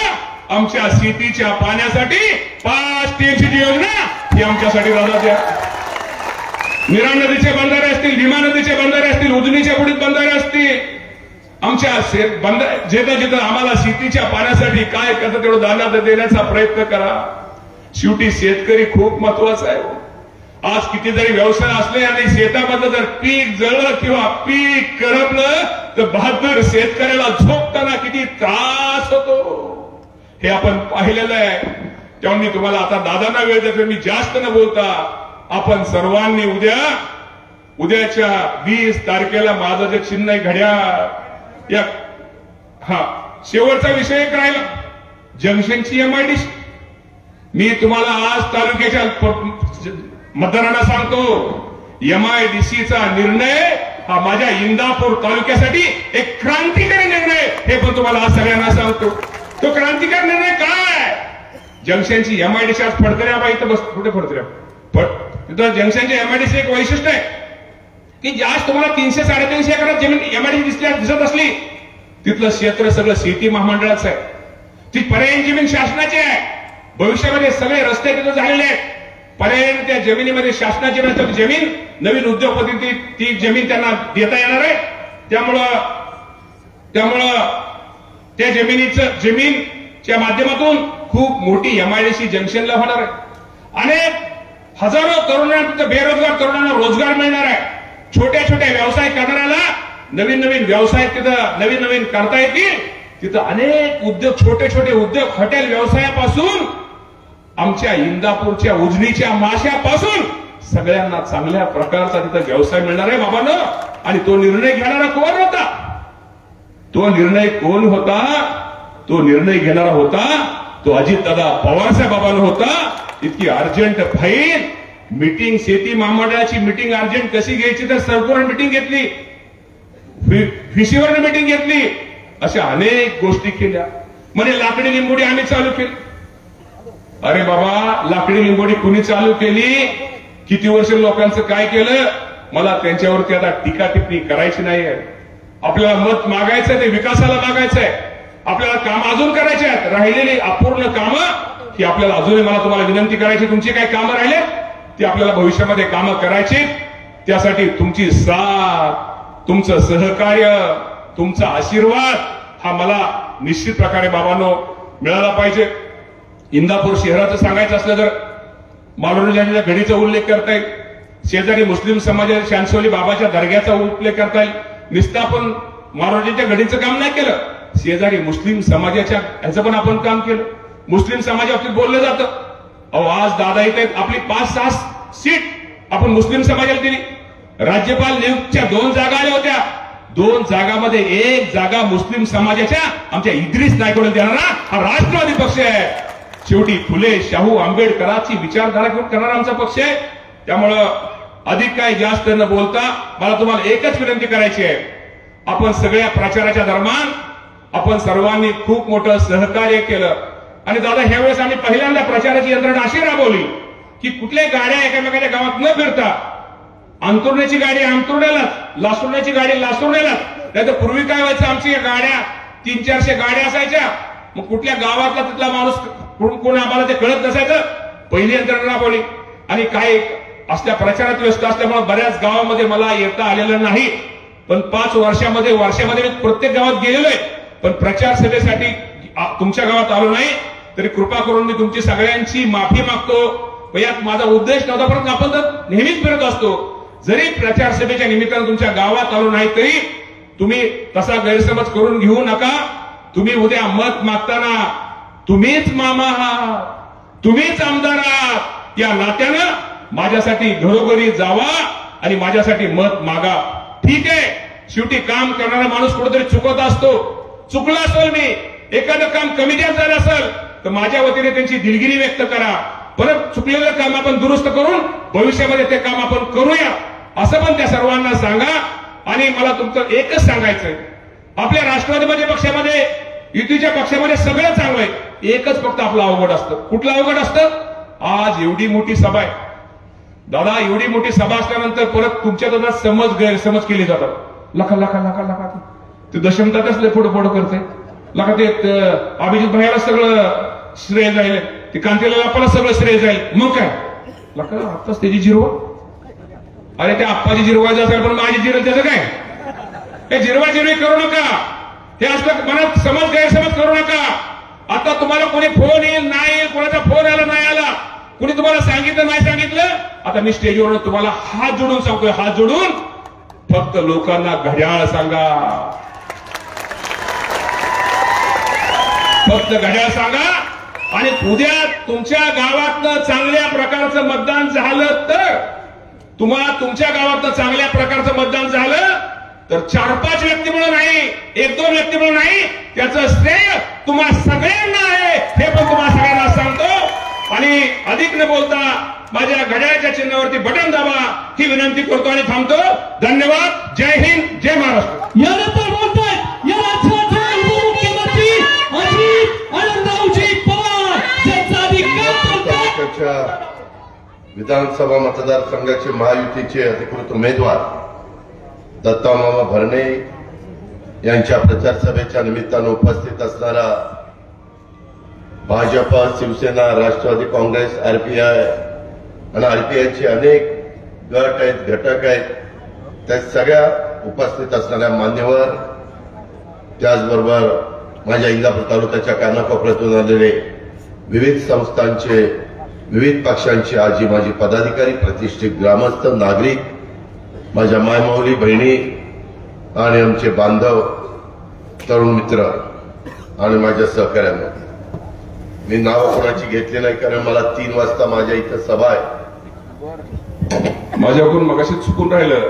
आमच्या शेतीच्या पाण्यासाठी 5 टीएमसीची योजना ही आमच्यासाठी दादा द्या. निरा नदीचे बंधारे असतील, भीमा नदीचे बंधारे असतील, उजनीच्या बुडीत बंधारे असतील, आमच्या जिथं आम्हाला शेतीच्या पाण्यासाठी काय करतं तेवढं दाना देण्याचा प्रयत्न करा. शेवटी शेतकरी खूप महत्वाचा आहे. आज किती जरी व्यवसाय असले आणि शेतामधलं जर पीक जळलं किंवा पीक करपलं तर बहादूर शेतकऱ्याला झोपताना किती त्रास होतो हे आपण पाहिलेलं आहे. तेव्हा मी तुम्हाला आता दादांना वेळ देतो, मी जास्त न बोलता आपण सर्वांनी उद्याच्या 20 तारखेला माझं जे चिन्ह आहे घड्याळ, शेवटचा विषय एक राहिला जंक्शनची एमआयडीसी. मी तुम्हाला आज तालुक्याच्या मतदारांना सांगतो, एमआयडीसीचा निर्णय हा माझ्या इंदापूर तालुक्यासाठी एक क्रांतिकारी निर्णय, हे पण तुम्हाला आज सगळ्यांना सांगतो. तो क्रांतिकारी निर्णय काय? जंक्शनची एमआयडीसी आज फडतऱ्या इथं बस, कुठे फडतऱ्या तिथं जंक्शनची एमआयडीसी एक वैशिष्ट्य आहे की जास्त तुम्हाला 300-350 एकरात जमीन एमआयडीसी दिसत असली तिथलं क्षेत्र सगळं शेती महामंडळाचं आहे. ती पर्यायी जमीन शासनाची आहे. भविष्यामध्ये सगळे रस्ते तिथं झालेले आहेत. पर्यायी त्या जमिनीमध्ये शासनाची जमीन नवीन उद्योगपती ती जमीन त्यांना देता येणार आहे. त्यामुळं त्या जमिनीच्या माध्यमातून खूप मोठी एमआयडीसी जंक्शनला होणार आहे. अनेक हजारो तरुणांना तिथं बेरोजगार तरुणांना रोजगार मिळणार आहे. छोट्या छोट्या व्यवसाय करणाऱ्याला नवीन व्यवसाय तिथं नवीन करता येतील. तिथं अनेक उद्योग, छोटे छोटे उद्योग, हॉटेल व्यवसायापासून आमच्या इंदापूरच्या उजनीच्या माश्यापासून सगळ्यांना चांगल्या प्रकारचा तिथं व्यवसाय मिळणार आहे बाबांनो. आणि तो निर्णय घेणारा कोण होता? तो निर्णय कोण होता? तो निर्णय घेणारा होता तो अजितदादा पवारसाहेबांना होता. इतकी अर्जंट फाईल मीटिंग, शेती महामंडळाची मीटिंग अर्जंट कशी घ्यायची तर सरकारने मीटिंग घेतली, फिशीवरनं मीटिंग घेतली, अशा अनेक गोष्टी केल्या. म्हणजे लाकडी लिंबोडी आम्ही चालू केली. अरे बाबा, लाकडी लिंबोडी कुणी चालू केली? किती वर्ष लोकांचं काय केलं? मला त्यांच्यावरती आता टीका टिप्पणी करायची नाही आहे. आपल्याला मत मागायचंय ते विकासाला मागायचंय. आपल्याला काम अजून करायचे आहेत. राहिलेली अपूर्ण कामं ही आपल्याला अजूनही, मला तुम्हाला विनंती करायची, तुमची काही कामं राहिले ती आपल्याला भविष्यामध्ये कामं करायची. त्यासाठी तुमची साथ, तुमचं सहकार्य, तुमचा आशीर्वाद हा मला निश्चित प्रकारे बाबांनो मिळाला पाहिजे. इंदापूर शहराचं सांगायचं असलं तर मालोजीच्या घडीचा उल्लेख करता येईल. शेजारी मुस्लिम समाजाच्या शांतवली बाबाच्या दर्ग्याचा उल्लेख करता येईल. नुसतं आपण मालोजीच्या घडीचं काम नाही केलं, शेजारी मुस्लिम समाजाच्या ह्याचं पण आपण काम केलं. मुस्लिम समाजाबाबतीत बोललं जातं. अहो, आज दादा येत आहेत, आपली 5-6 सीट आपण मुस्लिम समाजाला दिली. राज्यपाल नियुक्तच्या 2 जागा आल्या होत्या. 2 जागामध्ये 1 जागा मुस्लिम समाजाच्या आमच्या इद्रिस नायकवडे देणारा हा राष्ट्रवादी पक्ष आहे. शेवटी फुले, शाहू, आंबेडकरांची विचारधारा घेऊन करणारा आमचा पक्ष आहे. त्यामुळं अधिक काय जास्त न बोलता मला तुम्हाला एकच विनंती करायची आहे. आपण सगळ्या प्रचाराच्या दरम्यान आपण सर्वांनी खूप मोठं सहकार्य केलं. आणि दादा, ह्यावेळेस आम्ही पहिल्यांदा प्रचाराची यंत्रणा अशी राबवली की कुठल्याही गाड्या एकामेकाच्या गावात न फिरता अंतुर्ण्याची गाडी अंतुर्ण्यालाच, लासुर्ण्याची गाडी लासुर्ण्यालाच. नाही तर पूर्वी काय व्हायचं, आमची गाड्या 300-400 गाड्या असायच्या. मग कुठल्या गावातला तिथला माणूस कोण आम्हाला ते कळत नसायचं. पहिली यंत्रणा राबवली. आणि काही असल्या प्रचारात व्यस्त असल्यामुळे बऱ्याच गावामध्ये मला येता आलेलं नाही. पण 5 वर्षामध्ये मी प्रत्येक गावात गेलेलो आहे. पण प्रचार सभेसाठी तुमच्या गावात आलो नाही. तरी कृपा करून मी तुमची सगळ्यांची माफी मागतो. यात माझा उद्देश नव्हता, परंतु आपण तर नेहमीच फिरत असतो. जरी प्रचार सभेच्या निमित्तानं तुमच्या गावात आलो नाही तरी तुम्ही तसा गैरसमज करून घेऊ नका. तुम्ही उद्या मत मागताना तुम्हीच मामा आहात, तुम्हीच आमदार आहात या नात्यानं माझ्यासाठी घरोघरी जावा आणि माझ्यासाठी मत मागा. ठीक आहे, शेवटी काम करणारा माणूस कुठेतरी चुकत असतो. चुकला असेल मी, एखादं काम कमी जास्त झालं असेल तर माझ्या वतीने त्यांची दिलगिरी व्यक्त करा. परत चुकलेलं काम आपण दुरुस्त करून भविष्यामध्ये ते काम आपण करूया असं पण त्या सर्वांना सांगा. आणि मला तुमचं एकच सांगायचंय, आपल्या राष्ट्रवादी पक्षामध्ये, युतीच्या पक्षामध्ये सगळं चांगलं आहे. एकच फक्त आपलं अवघड असतं. कुठलं अवघड असतं? आज एवढी मोठी सभा आहे दादा, एवढी मोठी सभा असल्यानंतर परत तुमच्या गैरसमज केले जातात. लखा ते दशमतातच फोडो करते. लका ते अभिजित भाईला सगळं श्रेय जाईल, ते कांतीलाल आपल्याला सगळं श्रेय जाईल. मग काय लका आत्ताच त्याची जिरवा. अरे त्या आप्पाची जिरवायचं असेल पण माझी जिरल त्याचं काय? हे जिरवाजिरवी करू नका. हे असलं मनात गैरसमज करू नका. आता तुम्हाला कोणी फोन येईल नाही येईल, कोणाचा फोन आला नाही आला, कुणी तुम्हाला सांगितलं नाही सांगितलं, आता मी स्टेजवर तुम्हाला हात जोडून सांगतोय, हात जोडून फक्त लोकांना घड्याळ सांगा. फक्त घड्याळ सांगा. आणि उद्या तुमच्या गावातनं चांगल्या प्रकारचं मतदान झालं तर, तुम्हाला तुमच्या गावातनं चांगल्या प्रकारचं मतदान झालं तर 4-5 व्यक्तीमुळे नाही, 1-2 व्यक्तीमुळे नाही, त्याचं श्रेय तुम्हा सगळ्यांना आहे. हे पण तुम्हाला सगळ्यांना सांगतो. आणि अधिक न बोलता माझ्या घड्याळाच्या चिन्हावरती बटन दाबा ही विनंती करतो आणि थांबतो. धन्यवाद. जय हिंद, जय महाराष्ट्र. यानंतर बोलतायत या राज्याचे उपमुख्यमंत्री अजित आनंदरावजी पवार, ज्यांचा अधिकार विधानसभा मतदारसंघाचे महायुतीचे अधिकृत उमेदवार दत्तामामा भरणे यांच्या प्रचार सभेच्या निमित्तानं उपस्थित असणारा भाजपा, शिवसेना, राष्ट्रवादी काँग्रेस, आरपीआय आणि आरपीआयचे अनेक गट आहेत, घटक आहेत, त्या सगळ्या उपस्थित असणाऱ्या मान्यवर, त्याचबरोबर माझ्या इंदापूर तालुक्याच्या कानाकोपऱ्यातून आलेले विविध संस्थांचे, विविध पक्षांचे आजी माजी पदाधिकारी, प्रतिष्ठित ग्रामस्थ, नागरिक, माझ्या मायमाऊली बहिणी आणि आमचे बांधव, तरुण मित्र आणि माझ्या सहकार्यांना मी नाव कोणाची घेतली नाही, कारण मला 3 वाजता माझ्या इथं सभा आहे. माझ्याकडून मगाशी चुकून राहिलं.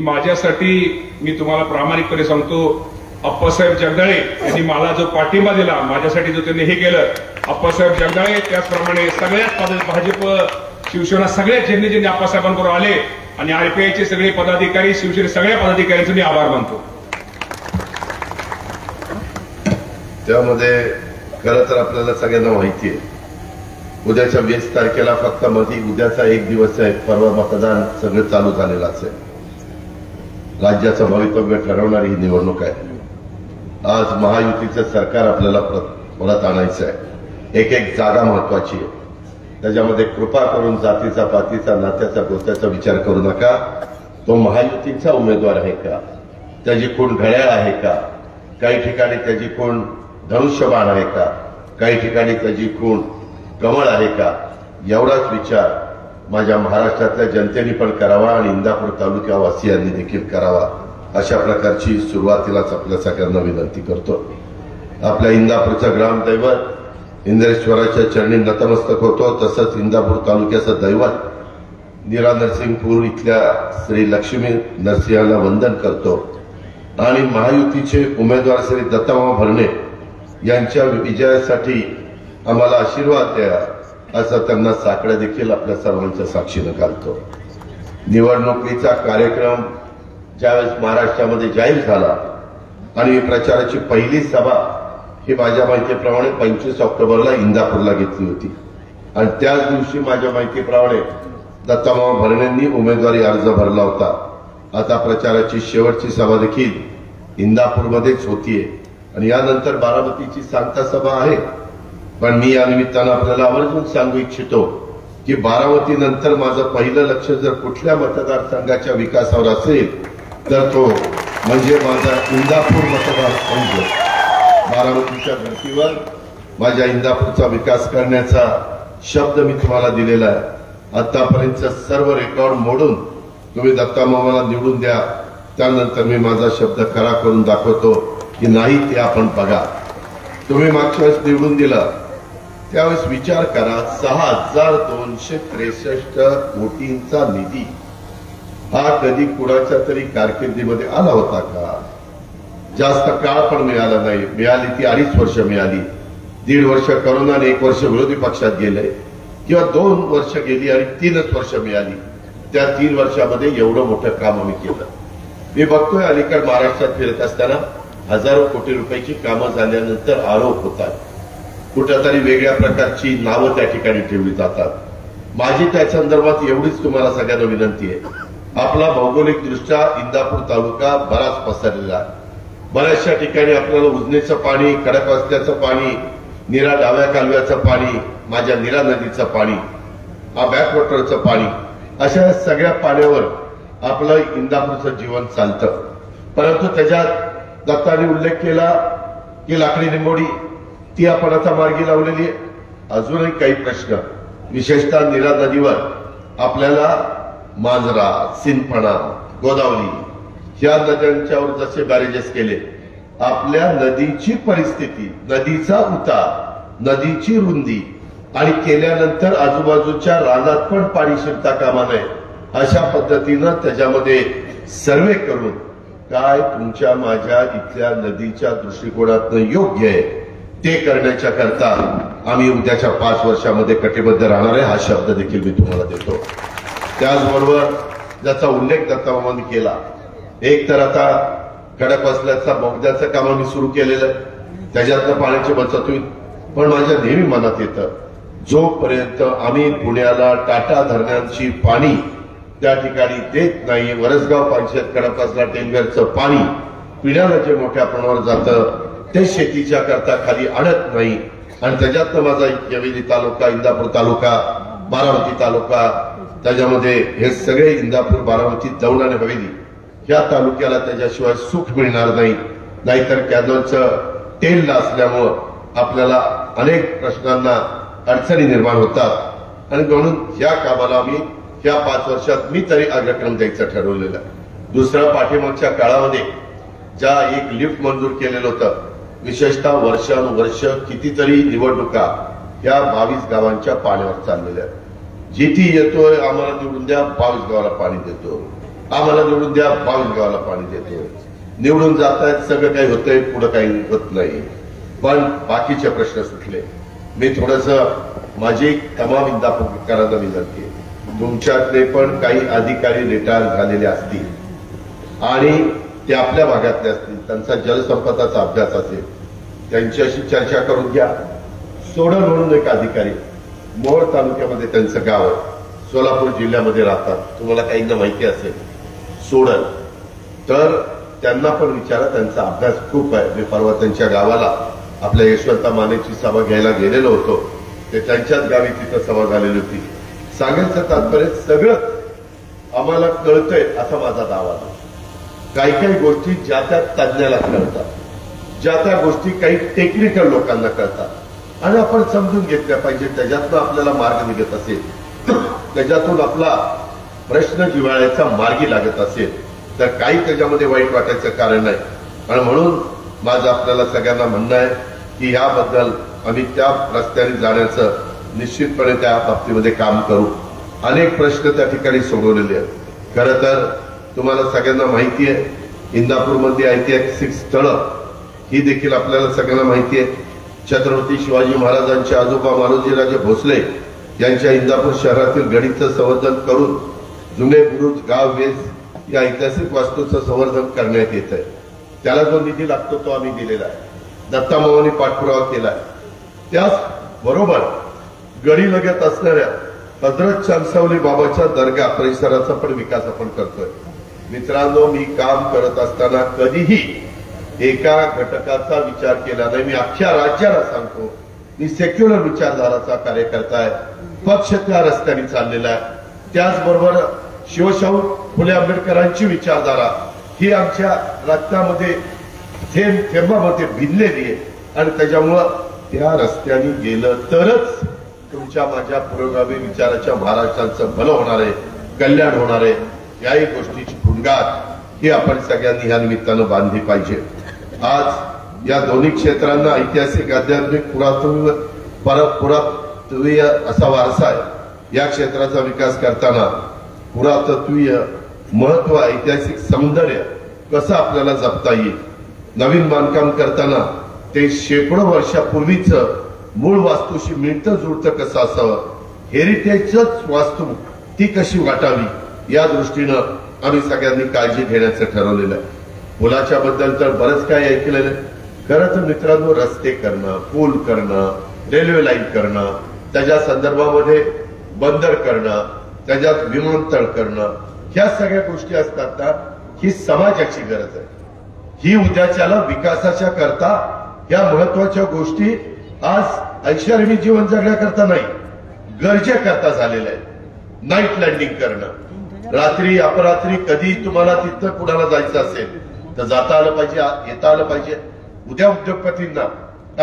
माझ्यासाठी मी तुम्हाला प्रामाणिकपणे सांगतो, अप्पासाहेब जगदाळे यांनी मला जो पाठिंबा दिला, माझ्यासाठी जो त्यांनी हे केलं, अप्पासाहेब जगदाळे त्याचप्रमाणे सगळ्याच भाजप शिवसेना सगळ्या ज्यांनी अप्पासाहेबांबरोबर आले आणि आरपीआयचे सगळे पदाधिकारी, शिवसेने सगळ्या पदाधिकाऱ्यांचे मी आभार मानतो. त्यामध्ये खरं तर आपल्याला सगळ्यांना माहिती आहे, उद्याच्या 20 तारखेला फक्त मध्ये उद्याचा एक दिवस आहे, परवा मतदान सगळं चालू झालेलं असेल. राज्याचं भवितव्य ठरवणारी ही निवडणूक आहे. आज महायुतीचं सरकार आपल्याला परत आणायचं आहे. एक जागा महत्वाची आहे. त्याच्यामध्ये कृपा करून जातीचा, पातीचा, नात्याचा, गोत्याचा विचार करू नका. तो महायुतीचा उमेदवार आहे का, त्याची खूण घड्याळ आहे का, काही ठिकाणी त्याची खूण धनुष्यबाण आहे का, काही ठिकाणी त्याची खूण कमळ आहे का, एवढाच विचार माझ्या महाराष्ट्रातल्या जनतेने पण करावा आणि इंदापूर तालुक्यावासियांनी देखील करावा. अशा प्रकारची सुरुवातीलाच आपल्या सगळ्यांना विनंती करतो. आपल्या इंदापूरचं ग्रामदैवत इंद्रेश्वराच्या चरणी नतमस्तक होतो. तसंच इंदापूर तालुक्याचं दैवत नीरा नरसिंगपूर इथल्या श्री लक्ष्मी नरसिंहाला वंदन करतो आणि महायुतीचे उमेदवार श्री दत्तामामा भरणे यांच्या विजयासाठी आम्हाला आशीर्वाद द्या असं त्यांना साकडं देखील आपल्या सर्वांच्या साक्षीनं घालतो. निवडणुकीचा कार्यक्रम ज्यावेळेस महाराष्ट्रामध्ये जाहीर झाला आणि प्रचाराची पहिली सभा ही माझ्या माहितीप्रमाणे 25 ऑक्टोबरला इंदापूरला घेतली होती आणि त्याच दिवशी माझ्या माहितीप्रमाणे दत्तामामा भरणेंनी उमेदवारी अर्ज भरला होता. आता प्रचाराची शेवटची सभा देखील इंदापूरमध्येच होतीये आणि यानंतर बारामतीची सांगता सभा आहे. पण मी या निमित्तानं आपल्याला आवर्जून सांगू इच्छितो की बारामतीनंतर माझं पहिलं लक्ष जर कुठल्या मतदारसंघाच्या विकासावर असेल तर तो म्हणजे माझा इंदापूर मतदारसंघ. बारामतीच्या धर्तीवर माझ्या इंदापूरचा विकास करण्याचा शब्द मी तुम्हाला दिलेला आहे. आतापर्यंत सर्व रेकॉर्ड मोडून तुम्ही दत्तामामाला निवडून द्या, त्यानंतर मी माझा शब्द खरा करून दाखवतो की नाही ते आपण बघा. तुम्ही मागच्या वेळेस निवडून दिलं त्यावेळेस विचार करा, 6,263 कोटींचा निधी हा कधी कुणाच्या तरी कारकिर्दीमध्ये आला होता का? जास्त काळ पण मिळाला नाही. मिळाली ती 2.5 वर्ष मिळाली. 1.5 वर्ष करोना आणि 1 वर्ष विरोधी पक्षात गेले किंवा 2 वर्ष गेली आणि 3च वर्ष मिळाली. त्या 3 वर्षामध्ये एवढं मोठं काम आम्ही केलं. मी बघतोय अलीकडे महाराष्ट्रात फिरत असताना हजारो कोटी रुपयाची कामं झाल्यानंतर आरोप होतात, कुठेतरी वेगळ्या प्रकारची नावं त्या ठिकाणी ठेवली जातात. माझी त्या संदर्भात एवढीच तुम्हाला सगळ्यांना विनंती आहे. आपला भौगोलिकदृष्ट्या इंदापूर तालुका बराच पसरलेला आहे. बऱ्याचशा ठिकाणी आपल्याला उजनीचं पाणी, खडकवासल्याचं पाणी, नीरा डाव्या कालव्याचं पाणी, माझ्या नीरा नदीचं पाणी, बॅकवॉटरचं पाणी, अशा सगळ्या पाण्यावर आपलं इंदापूरचं जीवन चालतं. परंतु त्याच्यात दत्ताने उल्लेख केला की लाकडी निंबोडी ती आपण आता मार्गी लावलेली आहे. अजूनही काही प्रश्न, विशेषतः नीरा नदीवर आपल्याला मांजरा, सिंदफणा, गोदावरी या नद्यांच्यावर जसे बॅरेजेस केले, आपल्या नदीची परिस्थिती, नदीचा उतार, नदीची रुंदी आणि केल्यानंतर आजूबाजूच्या रानात पण पाणी शिरता कामा नये अशा पद्धतीनं त्याच्यामध्ये सर्वे करून काय तुमच्या माझ्या इथल्या नदीच्या दृष्टिकोनातनं योग्य आहे ते करण्याच्या करता आम्ही उद्याच्या 5 वर्षामध्ये कटिबद्ध राहणार आहे हा शब्द देखील मी तुम्हाला देतो. त्याचबरोबर ज्याचा उल्लेख दत्तामामांनी केला, एक तर आता खडकवासल्याचा बोगद्याचं काम आम्ही सुरू केलेलं आहे, त्याच्यातनं पाण्याची बचत होईल. पण माझ्या नेहमी मनात येतं, जोपर्यंत आम्ही पुण्याला टाटा धरणांची पाणी त्या ठिकाणी देत नाही, वरसगाव पंचायत खडकवासला टेंगरचं पाणी पिण्याला जे मोठ्या प्रमाणावर जातं ते शेतीच्या करता खाली आणत नाही आणि त्याच्यातनं माझा यवेली तालुका, इंदापूर तालुका, बारामती तालुका, त्याच्यामध्ये हे सगळे इंदापूर, बारामती, दौंड आणि हवेली या तालुक्याला त्याच्याशिवाय सुख मिळणार नाही. नाहीतर कॅनॉलचं तेल असल्यामुळं आपल्याला अनेक प्रश्नांना अडचणी निर्माण होतात आणि म्हणून या कामाला आम्ही या 5 वर्षात मी तरी अग्रक्रम द्यायचं ठरवलेलं आहे. दुसरं, पाठीमागच्या काळामध्ये ज्या एक लिफ्ट मंजूर केलेलं होतं, विशेषतः वर्षानुवर्ष कितीतरी निवडणुका या 22 गावांच्या पाण्यावर चाललेल्या आहेत. जिथे येतोय आम्हाला निवडून द्या, 22 गावाला पाणी देतो, आम्हाला निवडून द्या, 22 गावाला पाणी देतो. निवडून जात आहेत, सगळं काही होतंय, पुढे काही होत नाही, पण बाकीचे प्रश्न सुटले. मी थोडस माझी तमाम इंदापूरकरांना विनंती आहे, तुमच्यातले पण काही अधिकारी रिटायर झालेले असतील आणि ते आपल्या भागातले असतील, त्यांचा जलसंपदाचा अभ्यास असेल, त्यांच्याशी चर्चा करून घ्या. सोडल म्हणून एक अधिकारी मोहोळ तालुक्यामध्ये त्यांचं गाव आहे, सोलापूर जिल्ह्यामध्ये राहतात, तुम्हाला काहींना माहिती असेल सोडल, तर त्यांना पण विचारा, त्यांचा अभ्यास खूप आहे. मी परवा त्यांच्या गावाला आपल्या यशवंता मानेची सभा घ्यायला गेलेलो होतो, ते त्यांच्याच गावी तिथं सभा झालेली होती. सांगायचं तात्पर्य सगळं आम्हाला कळतंय असा माझा दावा आहे. काही काही गोष्टी ज्या त्या तज्ज्ञाला कळतात, ज्या त्या गोष्टी काही टेक्निकल लोकांना कळतात आणि आपण समजून घेतल्या पाहिजे. त्याच्यातून आपल्याला मार्ग निघत असेल, त्याच्यातून आपला प्रश्न जिव्हाळ्याचा मार्गी लागत असेल तर काही त्याच्यामध्ये वाईट वाटायचं कारण नाही. आणि म्हणून माझं आपल्याला सगळ्यांना म्हणणं आहे की याबद्दल आम्ही त्या रस्त्याने जाण्याचं निश्चितपणे त्या बाबतीमध्ये काम करू. अनेक प्रश्न त्या ठिकाणी सोडवलेले आहेत. खरं तर तुम्हाला सगळ्यांना माहिती आहे, इंदापूरमध्ये ऐतिहासिक स्थळं ही देखील आपल्याला सगळ्यांना माहिती आहे. छत्रपती शिवाजी महाराजांचे आजोबा मालोजीराजे भोसले यांच्या इंदापूर शहरातील गडीचं संवर्धन करून जुने बुरुज, गाव, वेस या ऐतिहासिक वास्तूचं संवर्धन करण्यात येत आहे. त्याला जो निधी लागतो तो आम्ही दिलेला आहे, दत्तामामांनी पाठपुरावा केला आहे. त्याचबरोबर गडी लगत असणाऱ्या हजरत चांदसावली बाबाच्या दर्गा परिसराचा पण विकास आपण करतोय. मित्रांनो, मी काम करत असताना कधीही एका घटकाचा विचार केला नाही. मी अख्ख्या राज्याला सांगतो, मी सेक्युलर विचारधाराचा कार्यकर्ता आहे. पक्ष त्या रस्त्याने चाललेला आहे. त्याचबरोबर शिवशाहू फुले आंबेडकरांची विचारधारा ही आमच्या रक्तामध्ये थेंब थेंबामध्ये भिनलेली आहे आणि त्याच्यामुळं त्या रस्त्याने गेलं तरच तुमच्या माझ्या पुरोगामी विचाराच्या महाराष्ट्राचं भलं होणार आहे, कल्याण होणार आहे. याही गोष्टीची गुणगान ही आपण सगळ्यांनी या निमित्तानं बांधली पाहिजे. आज या दोन्ही क्षेत्रांना ऐतिहासिक, आध्यात्मिक, पुरातत्वीय असा वारसा आहे. या क्षेत्राचा विकास करताना पुरातत्वीय महत्व, ऐतिहासिक सौंदर्य कसं आपल्याला जपता येईल, नवीन बांधकाम करताना ते शेकडो वर्षापूर्वीचं मूळ वास्तूशी मिळतं जुळतं कसं असावं, हेरिटेजच वास्तू ती कशी वाटावी, या दृष्टीनं आम्ही सगळ्यांनी काळजी घेण्याचं ठरवलेलं आहे. पुलाच्या बद्दल तर बरंच काय ऐकलेलं आहे. खरं तर मित्रांनो, रस्ते करणं, पूल करणं, रेल्वे लाईन करणं, त्याच्या संदर्भामध्ये बंदर करणं, त्याच्यात विमानतळ करणं, ह्या सगळ्या गोष्टी असतात ना, ही समाजाची गरज आहे. ही उद्याच्याला विकासाच्या करता या महत्वाच्या गोष्टी आज ऐशारामी जीवन जगण्याकरता नाही, गरजेकरता झालेल्या आहेत. नाईट लँडिंग करणं, रात्री अपरात्री कधी तुम्हाला तिथं कुणाला जायचं असेल तर जाता आलं पाहिजे, येता आलं पाहिजे. उद्या उद्योगपतींना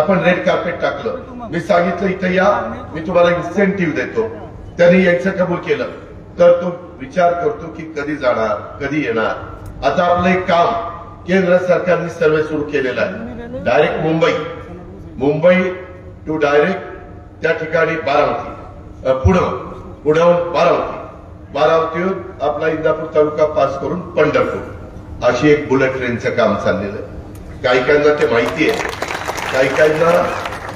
आपण रेड कार्पेट टाकलं, मी सांगितलं इथं या, मी तुम्हाला इन्सेंटिव्ह देतो, त्यांनी यायचं कबूल केलं तर तो विचार करतो की कधी जाणार, कधी येणार. आता आपलं एक काम केंद्र सरकारने सर्वे सुरू केलेला आहे, डायरेक्ट मुंबई टू डायरेक्ट त्या ठिकाणी बारामती, पुण्याहून बारामतीहून आपला इंदापूर तालुका पास करून पंढरपूर, अशी एक बुलेट ट्रेनचं काम चाललेलं आहे. काही काहींना ते माहिती आहे, काही काहींना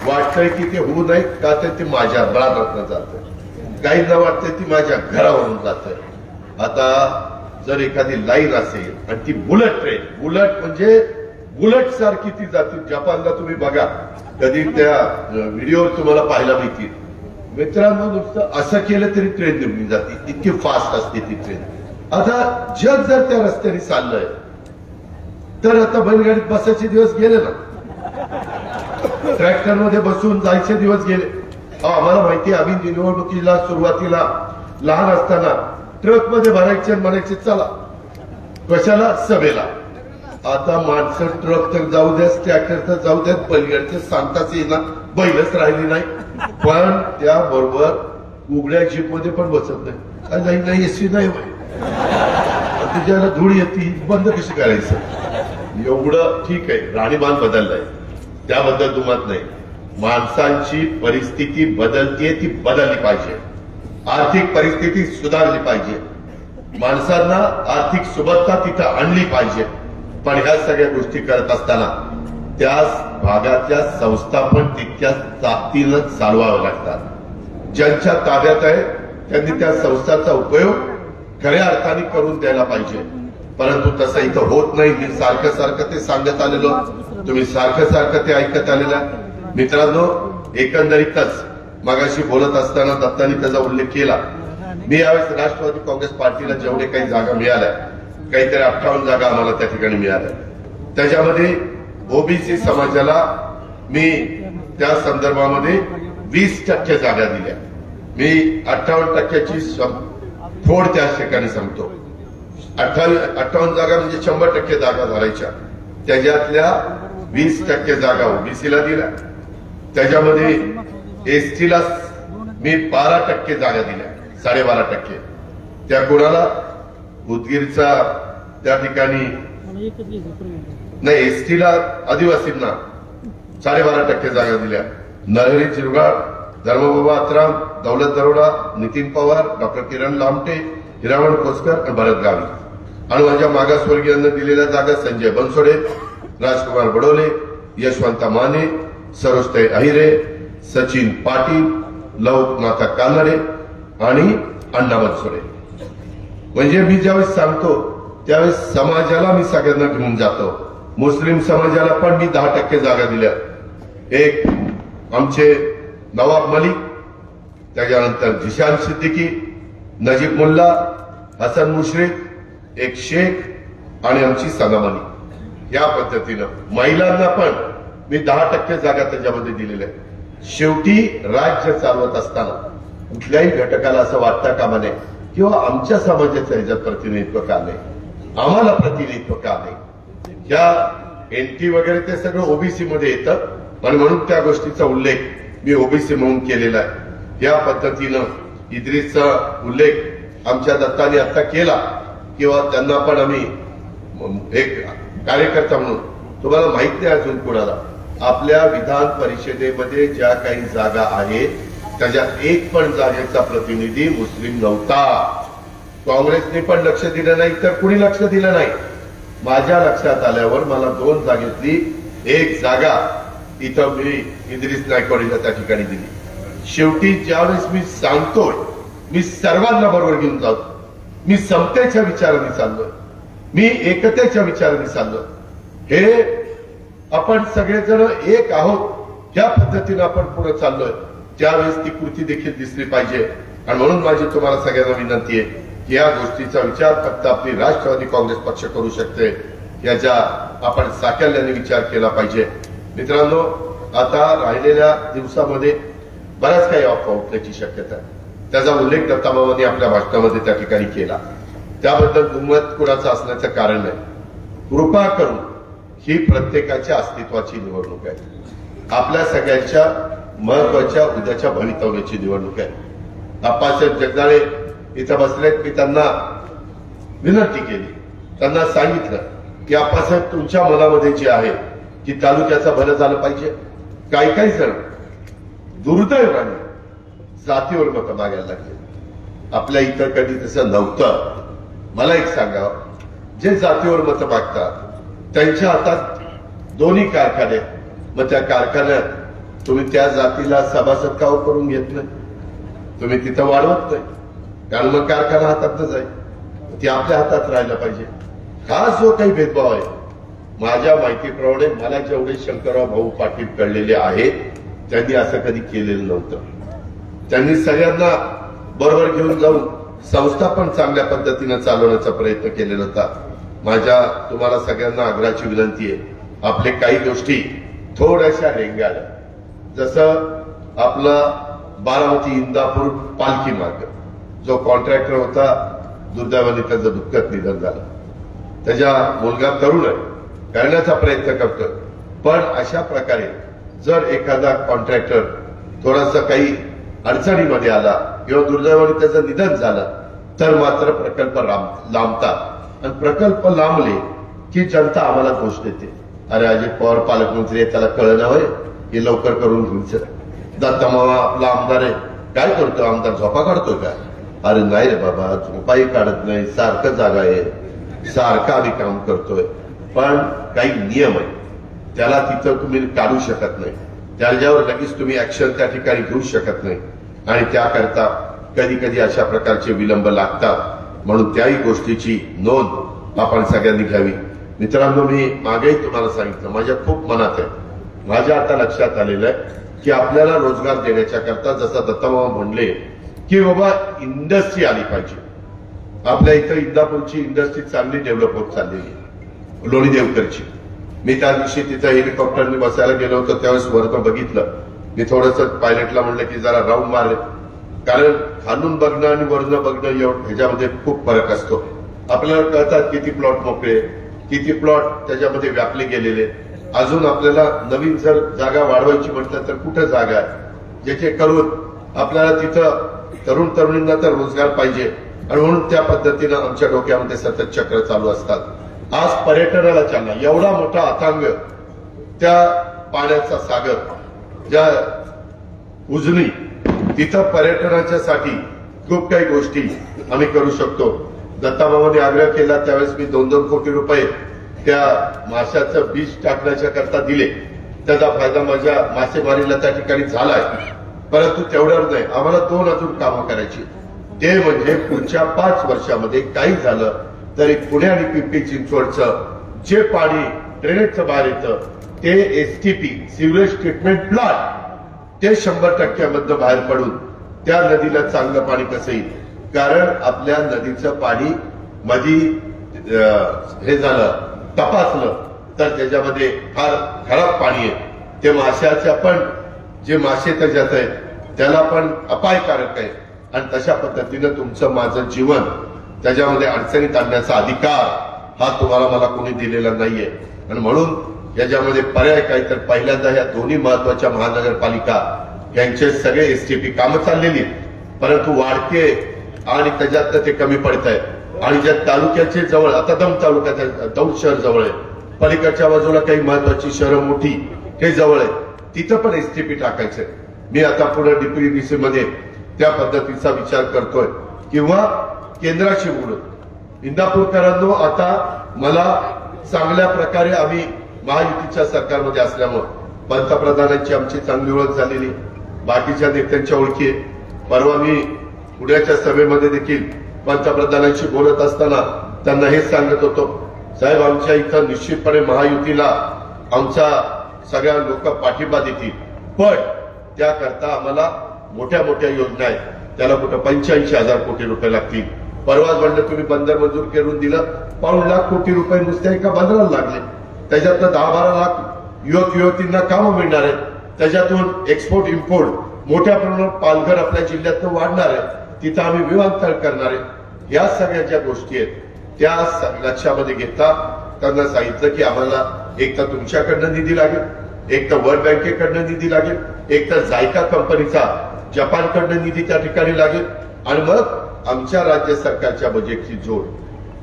वाटतंय की ते होऊ नये का ते माझ्या बळावरनं जातंय, काहींना वाटतंय ती माझ्या घरावरून जातंय. आता जर एखादी लाईन असेल आणि ती बुलेट ट्रेन, बुलेट म्हणजे बुलेट सारखी ती जाते. जपानला तुम्ही बघा, कधी त्या व्हिडिओवर तुम्हाला पाहायला मिळतील. मित्रांनो, नुसतं असं केलं तरी ट्रेन निघून जाते, इतकी फास्ट असते ती ट्रेन. आता जग जर त्या रस्त्याने चाललंय तर आता बैलगाडीत बसायचे दिवस गेले ना, ट्रॅक्टरमध्ये बसून जायचे दिवस गेले. आम्हाला माहिती आहे, आम्ही निवडणुकीला सुरुवातीला लहान असताना ट्रकमध्ये भरायचे आणि म्हणायचे चला कशाला, सभेला. आता माणसं ट्रक तर जाऊ द्यास, ट्रॅक्टर तर जाऊ द्यात, बैलगाडीचं सांगताच येणार, बैलच राहिली नाही. पण त्याबरोबर उघड्या जीपमध्ये पण बसत नाही, नाही एसटी नाही, त्याच्याला धूळ येते, बंद कशी करायचं. एवढं ठीक आहे, राहणीमान बदललंय, त्याबद्दल दुमत नाही. माणसांची परिस्थिती बदलतीये, ती बदलली पाहिजे. आर्थिक परिस्थिती सुधारली पाहिजे, माणसांना आर्थिक सुबत्ता तिथं आणली पाहिजे. पण ह्या सगळ्या गोष्टी करत असताना त्या भागातल्या संस्था पण तितक्या ताकदीनं चालवाव्या लागतात. ज्यांच्या ताब्यात आहे त्यांनी त्या संस्थांचा उपयोग खऱ्या अर्थाने करून द्यायला पाहिजे. परंतु तसं इथं होत नाही. मी सारखं ते सांगत आलेलो, तुम्ही सारखं ते ऐकत आलेला. मित्रांनो, एकंदरीतच मगाशी बोलत असताना दत्तानी त्याचा उल्लेख केला. मी यावेळेस राष्ट्रवादी काँग्रेस पार्टीला जेवढे काही जागा मिळाल्या, काहीतरी 58 जागा आम्हाला त्या ठिकाणी मिळाल्या. त्याच्यामध्ये ओबीसी समाजाला मी त्या संदर्भामध्ये 20% जागा दिल्या. मी 58% फोड त्याच ठिकाणी सांगतो. 58 जागा म्हणजे 100% जागा धरायच्या. त्याच्यातल्या 20% जागा ओबीसीला दिल्या. त्याच्यामध्ये एसटीला मी 12% जागा दिल्या, 12.5%. त्या कोणाला? उदगीरचा त्या ठिकाणी नाही, एसटीला आदिवासींना 12.5% जागा दिल्या. नरहरी जिरगाळ, धर्मबाबा आत्राम, दौलत दरोडा, नितीन पवार, डॉक्टर किरण लामटे, हिरामण खोसकर आणि भरत गावी. आणि माझ्या मागासवर्गीयांना दिलेल्या जागा संजय बनसोडे, राजकुमार बडोले, यशवंत माने, सरोजताई अहिरे, सचिन पाटील, लोकनाथ कानडे आणि अण्णा बनसोडे. म्हणजे मी ज्यावेळेस सांगतो त्यावेळेस समाजाला मी सगळ्यांना घेऊन जातो. मुस्लिम समाजाला पण मी 10% जागा दिल्या. एक आमचे नवाब मलिक, त्याच्यानंतर जिशान सिद्दीकी, नजीब मुल्ला, हसन मुश्रीफ, एक शेख आणि आमची सना मलिक. या पद्धतीनं महिलांना पण मी 10% जागा त्याच्यामध्ये दिलेल्या आहेत. शेवटी राज्य चालवत असताना कुठल्याही घटकाला असं वाटतं कामा नये किंवा आमच्या समाजाचं ह्याच्यात प्रतिनिधित्व का नाही, आम्हाला प्रतिनिधित्व का नाही. ह्या एनटी वगैरे ते सगळं ओबीसी मध्ये येतं आणि म्हणून त्या गोष्टीचा उल्लेख मी ओबीसी म्हणून केलेला आहे. या पद्धतीनं इद्रिसचा उल्लेख आमच्या दत्ताने आता केला किंवा त्यांना पण आम्ही एक कार्यकर्ता म्हणून, तुम्हाला माहित नाही अजून कोणाला, आपल्या विधान परिषदेमध्ये ज्या काही जागा आहेत त्याच्यात एक पण जागेचा प्रतिनिधी मुस्लिम नव्हता. काँग्रेसने पण लक्ष दिलं नाही तर कुणी लक्ष दिलं नाही. माझ्या लक्षात आल्यावर मला 2 जागेतली एक जागा इथं मी इद्रिस नायकवाडीला त्या ठिकाणी दिली. शेवटी ज्यावेळेस मी सांगतोय, मी सर्वांना बरोबर घेऊन जातो. मी समतेच्या विचाराने चाललोय, मी एकतेच्या विचाराने चाललोय. हे आपण सगळेजण एक आहोत, ज्या पद्धतीने आपण पुढे चाललोय त्यावेळेस ती कृती देखील दिसली पाहिजे. आणि म्हणून माझी तुम्हाला सगळ्यांना विनंती आहे की या गोष्टीचा विचार फक्त आपली राष्ट्रवादी काँग्रेस पक्ष करू शकते, याचा आपण साकल्याने विचार केला पाहिजे. मित्रांनो, आता राहिलेल्या दिवसामध्ये बऱ्याच काही अफवा उठण्याची शक्यता आहे. त्याचा उल्लेख दत्तामामांनी आपल्या भाषणामध्ये त्या ठिकाणी केला. त्याबद्दल दुमत कुणाचं असण्याचं कारण नाही. कृपा करून ही प्रत्येकाच्या अस्तित्वाची निवडणूक आहे. आपल्या सगळ्यांच्या महत्वाच्या उद्याच्या भवितव्याची निवडणूक आहे. आप्पासाहेब जगदाळे इथं बसलेत. मी त्यांना विनंती केली, त्यांना सांगितलं की आप्पासाहेब, तुमच्या मनामध्ये जे आहे की तालुक्याचं भलं झालं पाहिजे. काही जण दुर्दैवाने जातीवर मतं मागायला लागले. आपल्या इथं कधी तसं नव्हतं. मला एक सांगा, जे जातीवर मतं मागतात त्यांच्या हातात 2 कारखाने, मग त्या कारखान्यात तुम्ही त्या जातीला सभासद का करून घेत नाही? तुम्ही तिथं वाढवत नाही, कारण मग कारखाना हातात जाईल. ती आपल्या हातात राहायला पाहिजे. हा जो काही भेदभाव आहे, माझ्या माहितीप्रमाणे मला जेवढे शंकरराव भाऊ पाटील कळलेले आहेत त्यांनी असं कधी केलेलं नव्हतं. त्यांनी सगळ्यांना बरोबर घेऊन जाऊन संस्था पण चांगल्या पद्धतीने चालवण्याचा प्रयत्न केलेला होता. माझ्या तुम्हाला सगळ्यांना आग्रहाची विनंती आहे, आपले काही गोष्टी थोड्याशा रेंगाळल्या. जसं आपला बारामती इंदापूर पालखी मार्ग, जो कॉन्ट्रॅक्टर होता, दुर्दैवाने त्याचं दुःखद निधन झालं. त्याचा मुलगा तरुण आहे, करण्याचा प्रयत्न करतोय. पण अशा प्रकारे जर एखादा कॉन्ट्रॅक्टर थोडासा काही अडचणीमध्ये आला किंवा दुर्दैवाने त्याचं निधन झालं तर मात्र प्रकल्प लांबतात. आणि प्रकल्प लांबले की जनता आम्हाला दोष देते. अरे अजित पवार पालकमंत्री आहे, त्याला कळलं होय, हे लवकर करून घ्यायचं. दत्तामामा आपला आमदार आहे, काय करतो आमदार? झोपा काढतोय काय? अरे नाही रे बाबा, झोपाही काढत नाही, सारखं जागा आहे, सारखं आम्ही काम करतोय. पण काही नियम आहे, त्याला तिथं तुम्ही काढू शकत नाही, त्याच्यावर लगेच तुम्ही ऍक्शन त्या ठिकाणी घेऊ शकत नाही आणि त्याकरता कधी कधी अशा प्रकारचे विलंब लागतात. म्हणून त्याही गोष्टीची नोंद आपण सगळ्यांनी घ्यावी. मित्रांनो, मी मागेही तुम्हाला सांगितलं, माझ्या खूप मनात आहे, माझ्या आता लक्षात आलेलं आहे की आपल्याला रोजगार देण्याच्या करता जसं दत्तामामा म्हणले की बाबा इंडस्ट्री आली पाहिजे. आपल्या इथं इंदापूरची इंडस्ट्री चांगली डेव्हलप होत चाललेली आहे, लोणी देवकरची. मी त्या दिवशी तिथं हेलिकॉप्टरने बसायला गेलो होतो, त्यावेळेस वरनं बघितलं. मी थोडंसं पायलटला म्हणलं की जरा राऊंड मारले, कारण खालून बघणं आणि वरनं बघणं ह्याच्यामध्ये खूप फरक असतो. आपल्याला कळतात किती प्लॉट मोकळे, किती प्लॉट त्याच्यामध्ये व्यापले गेलेले. अजून आपल्याला नवीन जर जागा वाढवायची म्हटलं तर कुठं जागा आहे, ज्याचे करून आपल्याला तिथं तरुण तरुणींना तर रोजगार पाहिजे. आणि म्हणून त्या पद्धतीनं आमच्या डोक्यामध्ये सतत चक्र चालू असतात. आज पर्यटनाला चालना, एवढा मोठा अथांग त्या पाण्याचा सागर ज्या उजनी, तिथं पर्यटनाच्या साठी खूप काही गोष्टी आम्ही करू शकतो. दत्तामामाने आग्रह केला त्यावेळेस मी 2-2 कोटी रुपये त्या माशाचं बीज टाकण्याच्या करता दिले. त्याचा फायदा माझ्या मासेमारीला त्या ठिकाणी झालाय. परंतु तेवढ्यावर नाही, आम्हाला 2 अजून कामं करायची. ते म्हणजे पुढच्या 5 वर्षामध्ये काही झालं तरी पुणे आणि पिंपरी चिंचवडचं जे पाणी ड्रेनेजचं बाहेर येतं ते एसटीपी सिवरेज ट्रीटमेंट प्लांट ते 100% बाहेर पडून त्या नदीला चांगलं पाणी कसं येईल. कारण आपल्या नदीचं पाणी मधी हे झालं, तपासलं तर त्याच्यामध्ये फार खराब पाणी आहे. ते माशाच्या पण जे मासे त्याच्यात आहेत त्याला पण अपायकारक आहे. आणि तशा पद्धतीनं तुमचं माझं जीवन त्याच्यामध्ये अडचणीत आणण्याचा अधिकार हा तुम्हाला मला कोणी दिलेला नाहीये. आणि म्हणून याच्यामध्ये पर्याय काय तर पहिल्यांदा ह्या दोन्ही महत्वाच्या महानगरपालिका यांचे सगळे एसटीपी कामं चाललेली, परंतु वाढके आणि त्याच्यात ते कमी पडत आहे. आणि ज्या तालुक्याचे जवळ, आता दौंड तालुक्याच्या दौंड शहर जवळ आहे, पलीकडच्या बाजूला काही महत्वाची शहरं मोठी हे जवळ आहे, तिथं पण एसटीपी टाकायचंय. मी आता पुढे डीपीडीसी मध्ये त्या पद्धतीचा विचार करतोय. किंवा केंद्राशी बोलून इंदापूरकरांनो, आता मला चांगल्या प्रकारे आम्ही महायुतीच्या सरकारमध्ये असल्यामुळे पंतप्रधानांची आमची चांगली ओळख झालेली, बाकीच्या नेत्यांच्या ओळखी आहे. परवा मी पुण्याच्या सभेमध्ये देखील पंतप्रधानांशी बोलत असताना त्यांना हेच सांगत होतो, साहेब आमच्या इथं निश्चितपणे महायुतीला आमचा सगळ्या लोक पाठिंबा देतील, पण त्याकरता आम्हाला मोठ्या मोठ्या योजना आहेत, त्याला कुठं 85,000 कोटी रुपये लागतील. परवाच म्हणलं तुम्ही बंदर मंजूर करून दिलं, 5 लाख कोटी रुपये नुसत्या एका बंदराला लागले. त्याच्यातनं 10-12 लाख युवक युवतींना कामं मिळणार आहेत. त्याच्यातून एक्सपोर्ट इम्पोर्ट मोठ्या प्रमाणात पालघर आपल्या जिल्ह्यातनं वाढणार आहे, तिथं आम्ही विमानतळ करणार आहे. या सगळ्या ज्या गोष्टी आहेत त्या लक्षामध्ये घेता त्यांना सांगितलं की आम्हाला एक तर तुमच्याकडनं निधी लागेल, एक तर वर्ल्ड बँकेकडनं निधी लागेल, एक तर जायका कंपनीचा जपानकडनं निधी त्या ठिकाणी लागेल, आणि मग आमच्या राज्य सरकारच्या बजेटची जोड,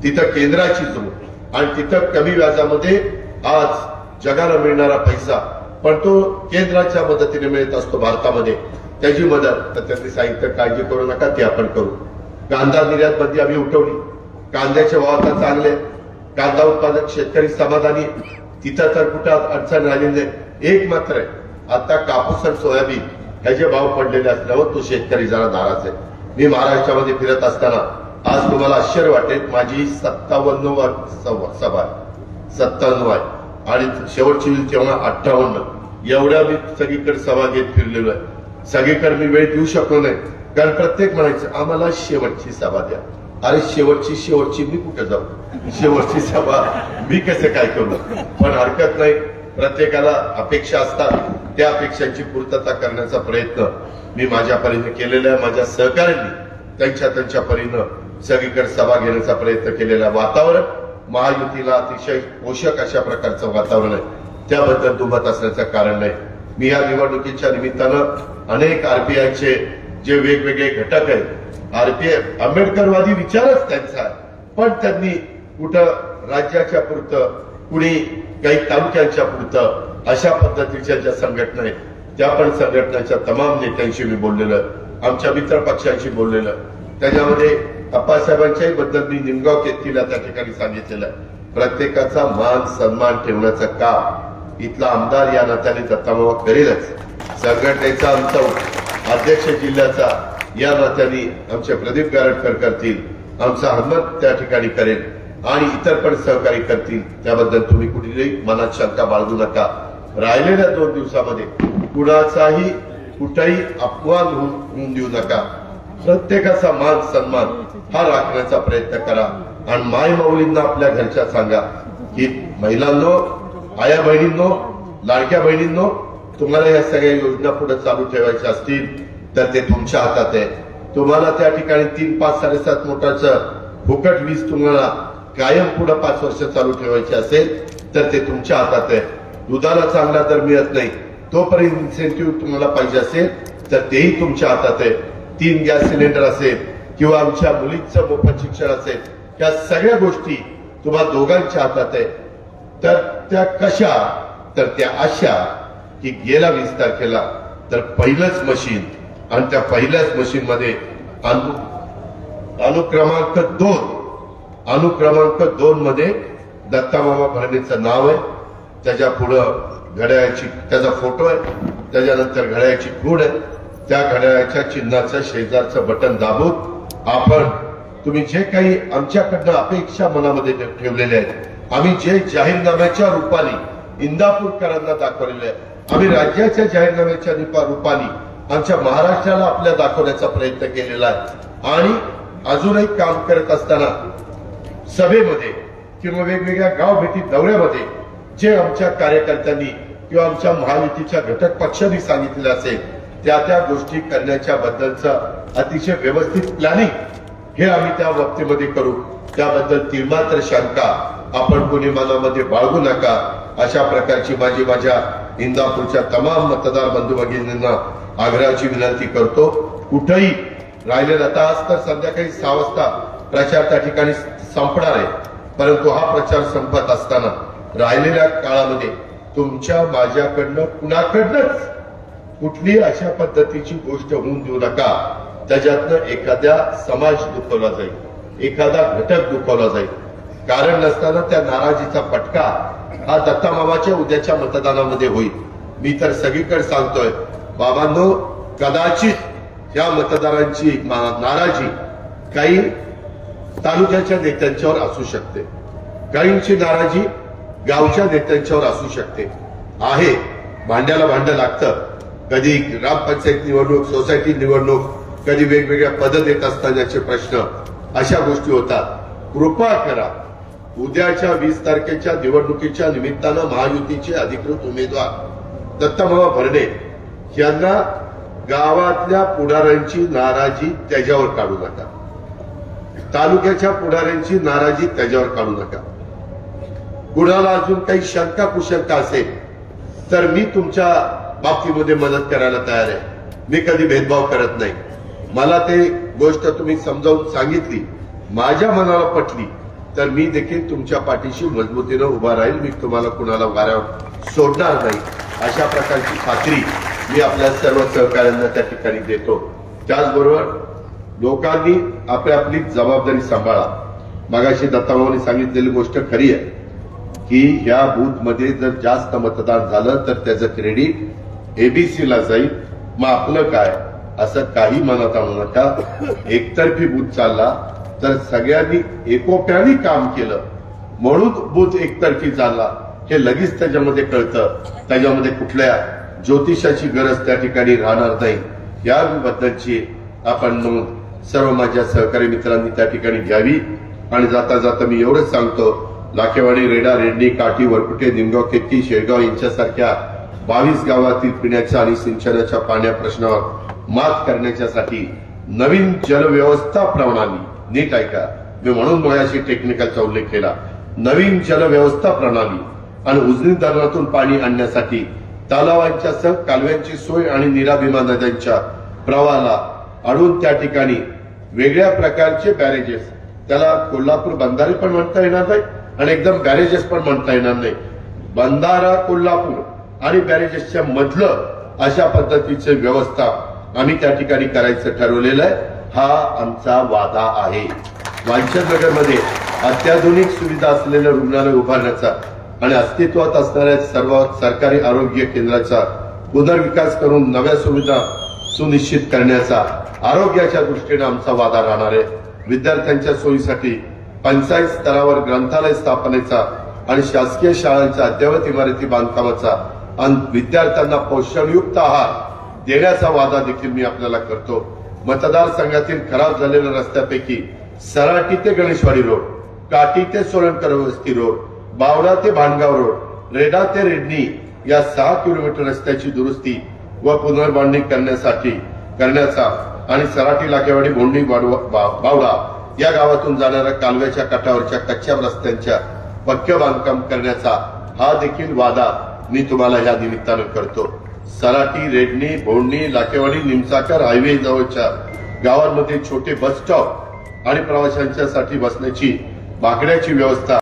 तिथं केंद्राची जोड, आणि तिथं कमी व्याजामध्ये आज जगाला मिळणारा पैसा पण तो केंद्राच्या मदतीने मिळत असतो भारतामध्ये, त्याची मदत. तर त्यांनी सांगितलं काळजी करू नका, ते आपण करू. कांदा निर्यात बंदी आम्ही उठवली, कांद्याचे भाव आता चांगले, कांदा उत्पादक शेतकरी समाधानी, तिथं तर कुठं अडचण राहिली नाही. एक मात्र आहे, आता कापूस आणि सोयाबीन ह्याचे भाव पडलेले असल्यावर तो शेतकरी जरा नाराज आहे. मी महाराष्ट्रामध्ये फिरत असताना आज तुम्हाला आश्चर्य वाटेल, माझी 57वी सभा 57 आहे आणि शेवटची तेव्हा 58. एवढ्या मी सगळीकडे सभा घेत फिरलेलो आहे. सगळीकडे मी वेळ देऊ शकलो नाही, कारण प्रत्येक म्हणायचं आम्हाला शेवटची सभा द्या. अरे शेवटची मी कुठे जाऊ, शेवटची सभा मी कसं काय करू. पण हरकत नाही, प्रत्येकाला अपेक्षा असतात, त्या अपेक्षांची पूर्तता करण्याचा प्रयत्न मी माझ्या परीने केलेला आहे. माझ्या सहकाऱ्यांनी त्यांच्या परीनं सगळीकडे सभा घेण्याचा प्रयत्न केलेला. वातावरण महायुतीला अतिशय पोषक अशा प्रकारचं वातावरण आहे, त्याबद्दल दुमत असण्याचं कारण नाही. मी या निवडणुकीच्या निमित्तानं अनेक आरपीआयचे जे वेगवेगळे घटक आहेत, आरपीआय आंबेडकरवादी विचारच त्यांचा आहे, पण त्यांनी कुठं राज्याच्या पुरतं, कुणी काही तालुक्यांच्या पुरतं अशा पद्धतीच्या ज्या संघटना आहेत त्या पण संघटनाच्या तमाम नेत्यांशी मी बोललेलं, आमच्या मित्र पक्षांशी बोललेलं. त्याच्यामध्ये अप्पासाहेबांच्याही बद्दल मी निमगाव केतकीला त्या ठिकाणी सांगितलेलं आहे. प्रत्येकाचा मान सन्मान ठेवण्याचं काम इथला आमदार या नात्याने दत्तामामा करेलच. संघटनेचा आमचा अध्यक्ष जिल्ह्याचा या नात्याने आमचे प्रदीप गारटकर करतील, आमचा हनुमंत त्या ठिकाणी करेल आणि इतर पण सहकारी करतील. त्याबद्दल तुम्ही कुठेही मनात शंका बाळगू नका. राहिलेल्या 2 दिवसामध्ये कुणाचाही कुठेही अपमान होऊन देऊ नका. प्रत्येकाचा मान सन्मान हा राखण्याचा प्रयत्न करा. आणि माय माऊलींना आपल्या घरच्या सांगा की महिलांनो, आया बहिणींनो, लाडक्या बहिणींनो, तुम्हाला या सगळ्या योजना पुढे चालू ठेवायच्या असतील तर ते तुमच्या हातात आहे. तुम्हाला त्या ठिकाणी 3, 5, 7.5 मोटारचं फुकट वीज तुम्हाला कायम पुढे 5 वर्ष चालू ठेवायची असेल तर ते तुमच्या हातात आहे. दुधाला चांगला दर मिळत नाही तोपर्यंत इन्सेंटिव्ह तुम्हाला पाहिजे असेल तर तेही तुमच्या हातात आहे. 3 गॅस सिलेंडर असेल किंवा आमच्या मुलींचं मोफत शिक्षण असेल, या सगळ्या गोष्टी तुम्हाला दोघांच्या हातात आहे. तर त्या कशा? तर त्या अशा की गेल्या 20 तारखेला तर पहिलंच मशीन आणि त्या पहिल्याच मशीन मध्ये अनुक्रमांक 2 मध्ये दत्तामामा भरणेचं नाव आहे. त्याच्या पुढं घड्याळाची त्याचा फोटो आहे, त्याच्यानंतर घड्याळाची खूण आहे. त्या घड्याळाच्या चिन्हाचं शेजारचं बटन दाबून आपण तुम्ही जे काही आमच्याकडनं अपेक्षा मनामध्ये ठेवलेल्या आहेत, आम्ही जे जाहीरनाम्याच्या रूपाने इंदापूरकरांना दाखवलेले आहे, आम्ही राज्याच्या जाहीरनाम्याच्या रूपाने आमच्या महाराष्ट्राला आपल्या दाखवण्याचा प्रयत्न केलेला आहे. आणि अजूनही काम करत असताना सभेमध्ये किंवा वेगवेगळ्या गाव भेटी दौऱ्यामध्ये जे आमच्या कार्यकर्त्यांनी किंवा आमच्या महायुतीच्या घटक पक्षांनी सांगितलेलं असेल त्या गोष्टी करण्याच्या बद्दलचं अतिशय व्यवस्थित प्लॅनिंग हे आम्ही त्या बाबतीमध्ये करू. त्याबद्दल तीव्र शंका आपण कोणी मनामध्ये बाळगू नका. अशा प्रकारची माझ्या इंदापूरच्या तमाम मतदार बंधू भगिनींना आग्रहाची विनंती करतो. कुठेही राहिलेला तास तर संध्याकाळी 6 वाजता प्रचार त्या ठिकाणी संपणार आहे, परंतु हा प्रचार संपत असताना राहिलेल्या काळामध्ये तुमच्या माझ्याकडनं कुणाकडनंच कुठली अशा पद्धतीची गोष्ट होऊन देऊ नका. त्याच्यातनं एखाद्या समाज दुखवला जाईल, एखादा घटक दुखवला जाईल. कारण नसताना त्या नाराजीचा फटका हा दत्तामामाच्या उद्याच्या मतदानामध्ये होईल. मी तर सगळीकडे सांगतोय बाबांनो, कदाचित या मतदारांची नाराजी काही तालुक्याच्या नेत्यांच्यावर असू शकते, काहींची नाराजी गावच्या नेत्यांच्यावर असू शकते. आहे भांड्याला भांडं लागतं. कधी ग्रामपंचायत निवडणूक, सोसायटी निवडणूक, कधी वेगवेगळ्या पद देत असतानाचे प्रश्न, अशा गोष्टी होतात. कृपा करा, उद्याच्या 20 तारखेच्या निवडणुकीच्या निमित्तानं महायुतीचे अधिकृत उमेदवार दत्तामामा भरणे यांना गावातल्या पुढाऱ्यांची नाराजी त्याच्यावर काढू नका, तालुक्याच्या पुढाऱ्यांची नाराजी त्याच्यावर काढू नका. कुणाला अजून काही शंका कुशंका असेल तर मी तुमच्या बाबतीमध्ये मदत करायला तयार आहे. मी कधी भेदभाव करत नाही. मला ते गोष्ट तुम्ही समजावून सांगितली, माझ्या मनाला पटली तर मी देखील तुमच्या पाठीशी मजबूतीनं उभा राहील. मी तुम्हाला कुणाला वाऱ्यावर सोडणार नाही. अशा प्रकारची खात्री मी आपल्या सर्व सहकाऱ्यांना त्या ठिकाणी देतो. त्याचबरोबर लोकांनी आपली जबाबदारी सांभाळा. मगाशी दत्तामामांनी सांगितलेली गोष्ट खरी आहे की या बूथमध्ये जर जास्त मतदान झालं तर त्याचं क्रेडिट एबीसीला जाईल. मग आपलं काय, असं काही मनात आणू नका. एकतर्फी बूथ चालला तर सगळ्यांनी एकोप्याने काम केलं म्हणून बूथ एकतर्फी चालला हे लगेच त्याच्यामध्ये कळतं. त्याच्यामध्ये कुठल्या ज्योतिषाची गरज त्या ठिकाणी राहणार नाही. याबद्दलची आपण नोंद सर्व माझ्या सहकारी मित्रांनी त्या ठिकाणी घ्यावी. आणि जाता जाता मी एवढंच सांगतो, लाखेवाडी, रेडा, रेड्डी, काठी, वरपुटे, निमगाव, केतकी, शेळगाव यांच्यासारख्या 22 गावातील पिण्याच्या आणि सिंचनाच्या पाण्या प्रश्नावर मात करण्यासाठी नवीन जलव्यवस्था प्रणाली, नीट ऐका, मी म्हणून मगाशी टेक्निकलचा उल्लेख केला, नवीन जलव्यवस्था प्रणाली आणि उजनी धरणातून पाणी आणण्यासाठी तलावांच्या सह कालव्यांची सोय आणि नीरा भीमा नद्यांच्या प्रवाहाला अडून त्या ठिकाणी वेगळ्या प्रकारचे बॅरेजेस, त्याला कोल्हापूर बंधारे पण म्हणता येणार नाही आणि एकदम बॅरेजेस पण म्हणता येणार नाही, बंधारा कोल्हापूर आणि बॅरेजेसच्या मधलं अशा पद्धतीची व्यवस्था आम्ही त्या ठिकाणी करायचं ठरवलेलं आहे. हा आमचा वादा आहे. वांचननगरमध्ये अत्याधुनिक सुविधा असलेलं रुग्णालय उभारण्याचा आणि अस्तित्वात असणाऱ्या सर्व सरकारी आरोग्य केंद्राचा पुनर्विकास करून नव्या सुविधा सुनिश्चित करण्याचा आरोग्याच्या दृष्टीने आमचा वादा राहणार आहे. विद्यार्थ्यांच्या सोयीसाठी पंचायत स्तरावर ग्रंथालय स्थापनेचा आणि शासकीय शाळांच्या अद्ययावत इमारती बांधकामाचा आणि विद्यार्थ्यांना पोषणयुक्त आहार देण्याचा वादा देखील मी आपल्याला करतो. मतदारसंघातील खराब झालेल्या रस्त्यापैकी सराटी ते गणेशवाडी रोड, काटी ते सोलनकर वस्ती रोड, बावडा ते भांडगाव रोड, रेडा ते रेडणी या 6 किलोमीटर रस्त्याची दुरुस्ती व पुनर्बांधणी करण्याचा आणि सराटी लाकेवाडी भोंडी बावडा या गावातून जाणाऱ्या कालव्याच्या काठावरच्या कच्च्या रस्त्यांच्या पक्के बांधकाम करण्याचा हा देखील वादा मी तुम्हाला या निमित्तानं करतो. सराटी, रेडणी, भोंडी, लाकेवाडी, निमसाकर हायवे जवळच्या गावांमध्ये छोटे बस स्टॉप आणि प्रवाशांच्यासाठी बसण्याची बाकड्याची व्यवस्था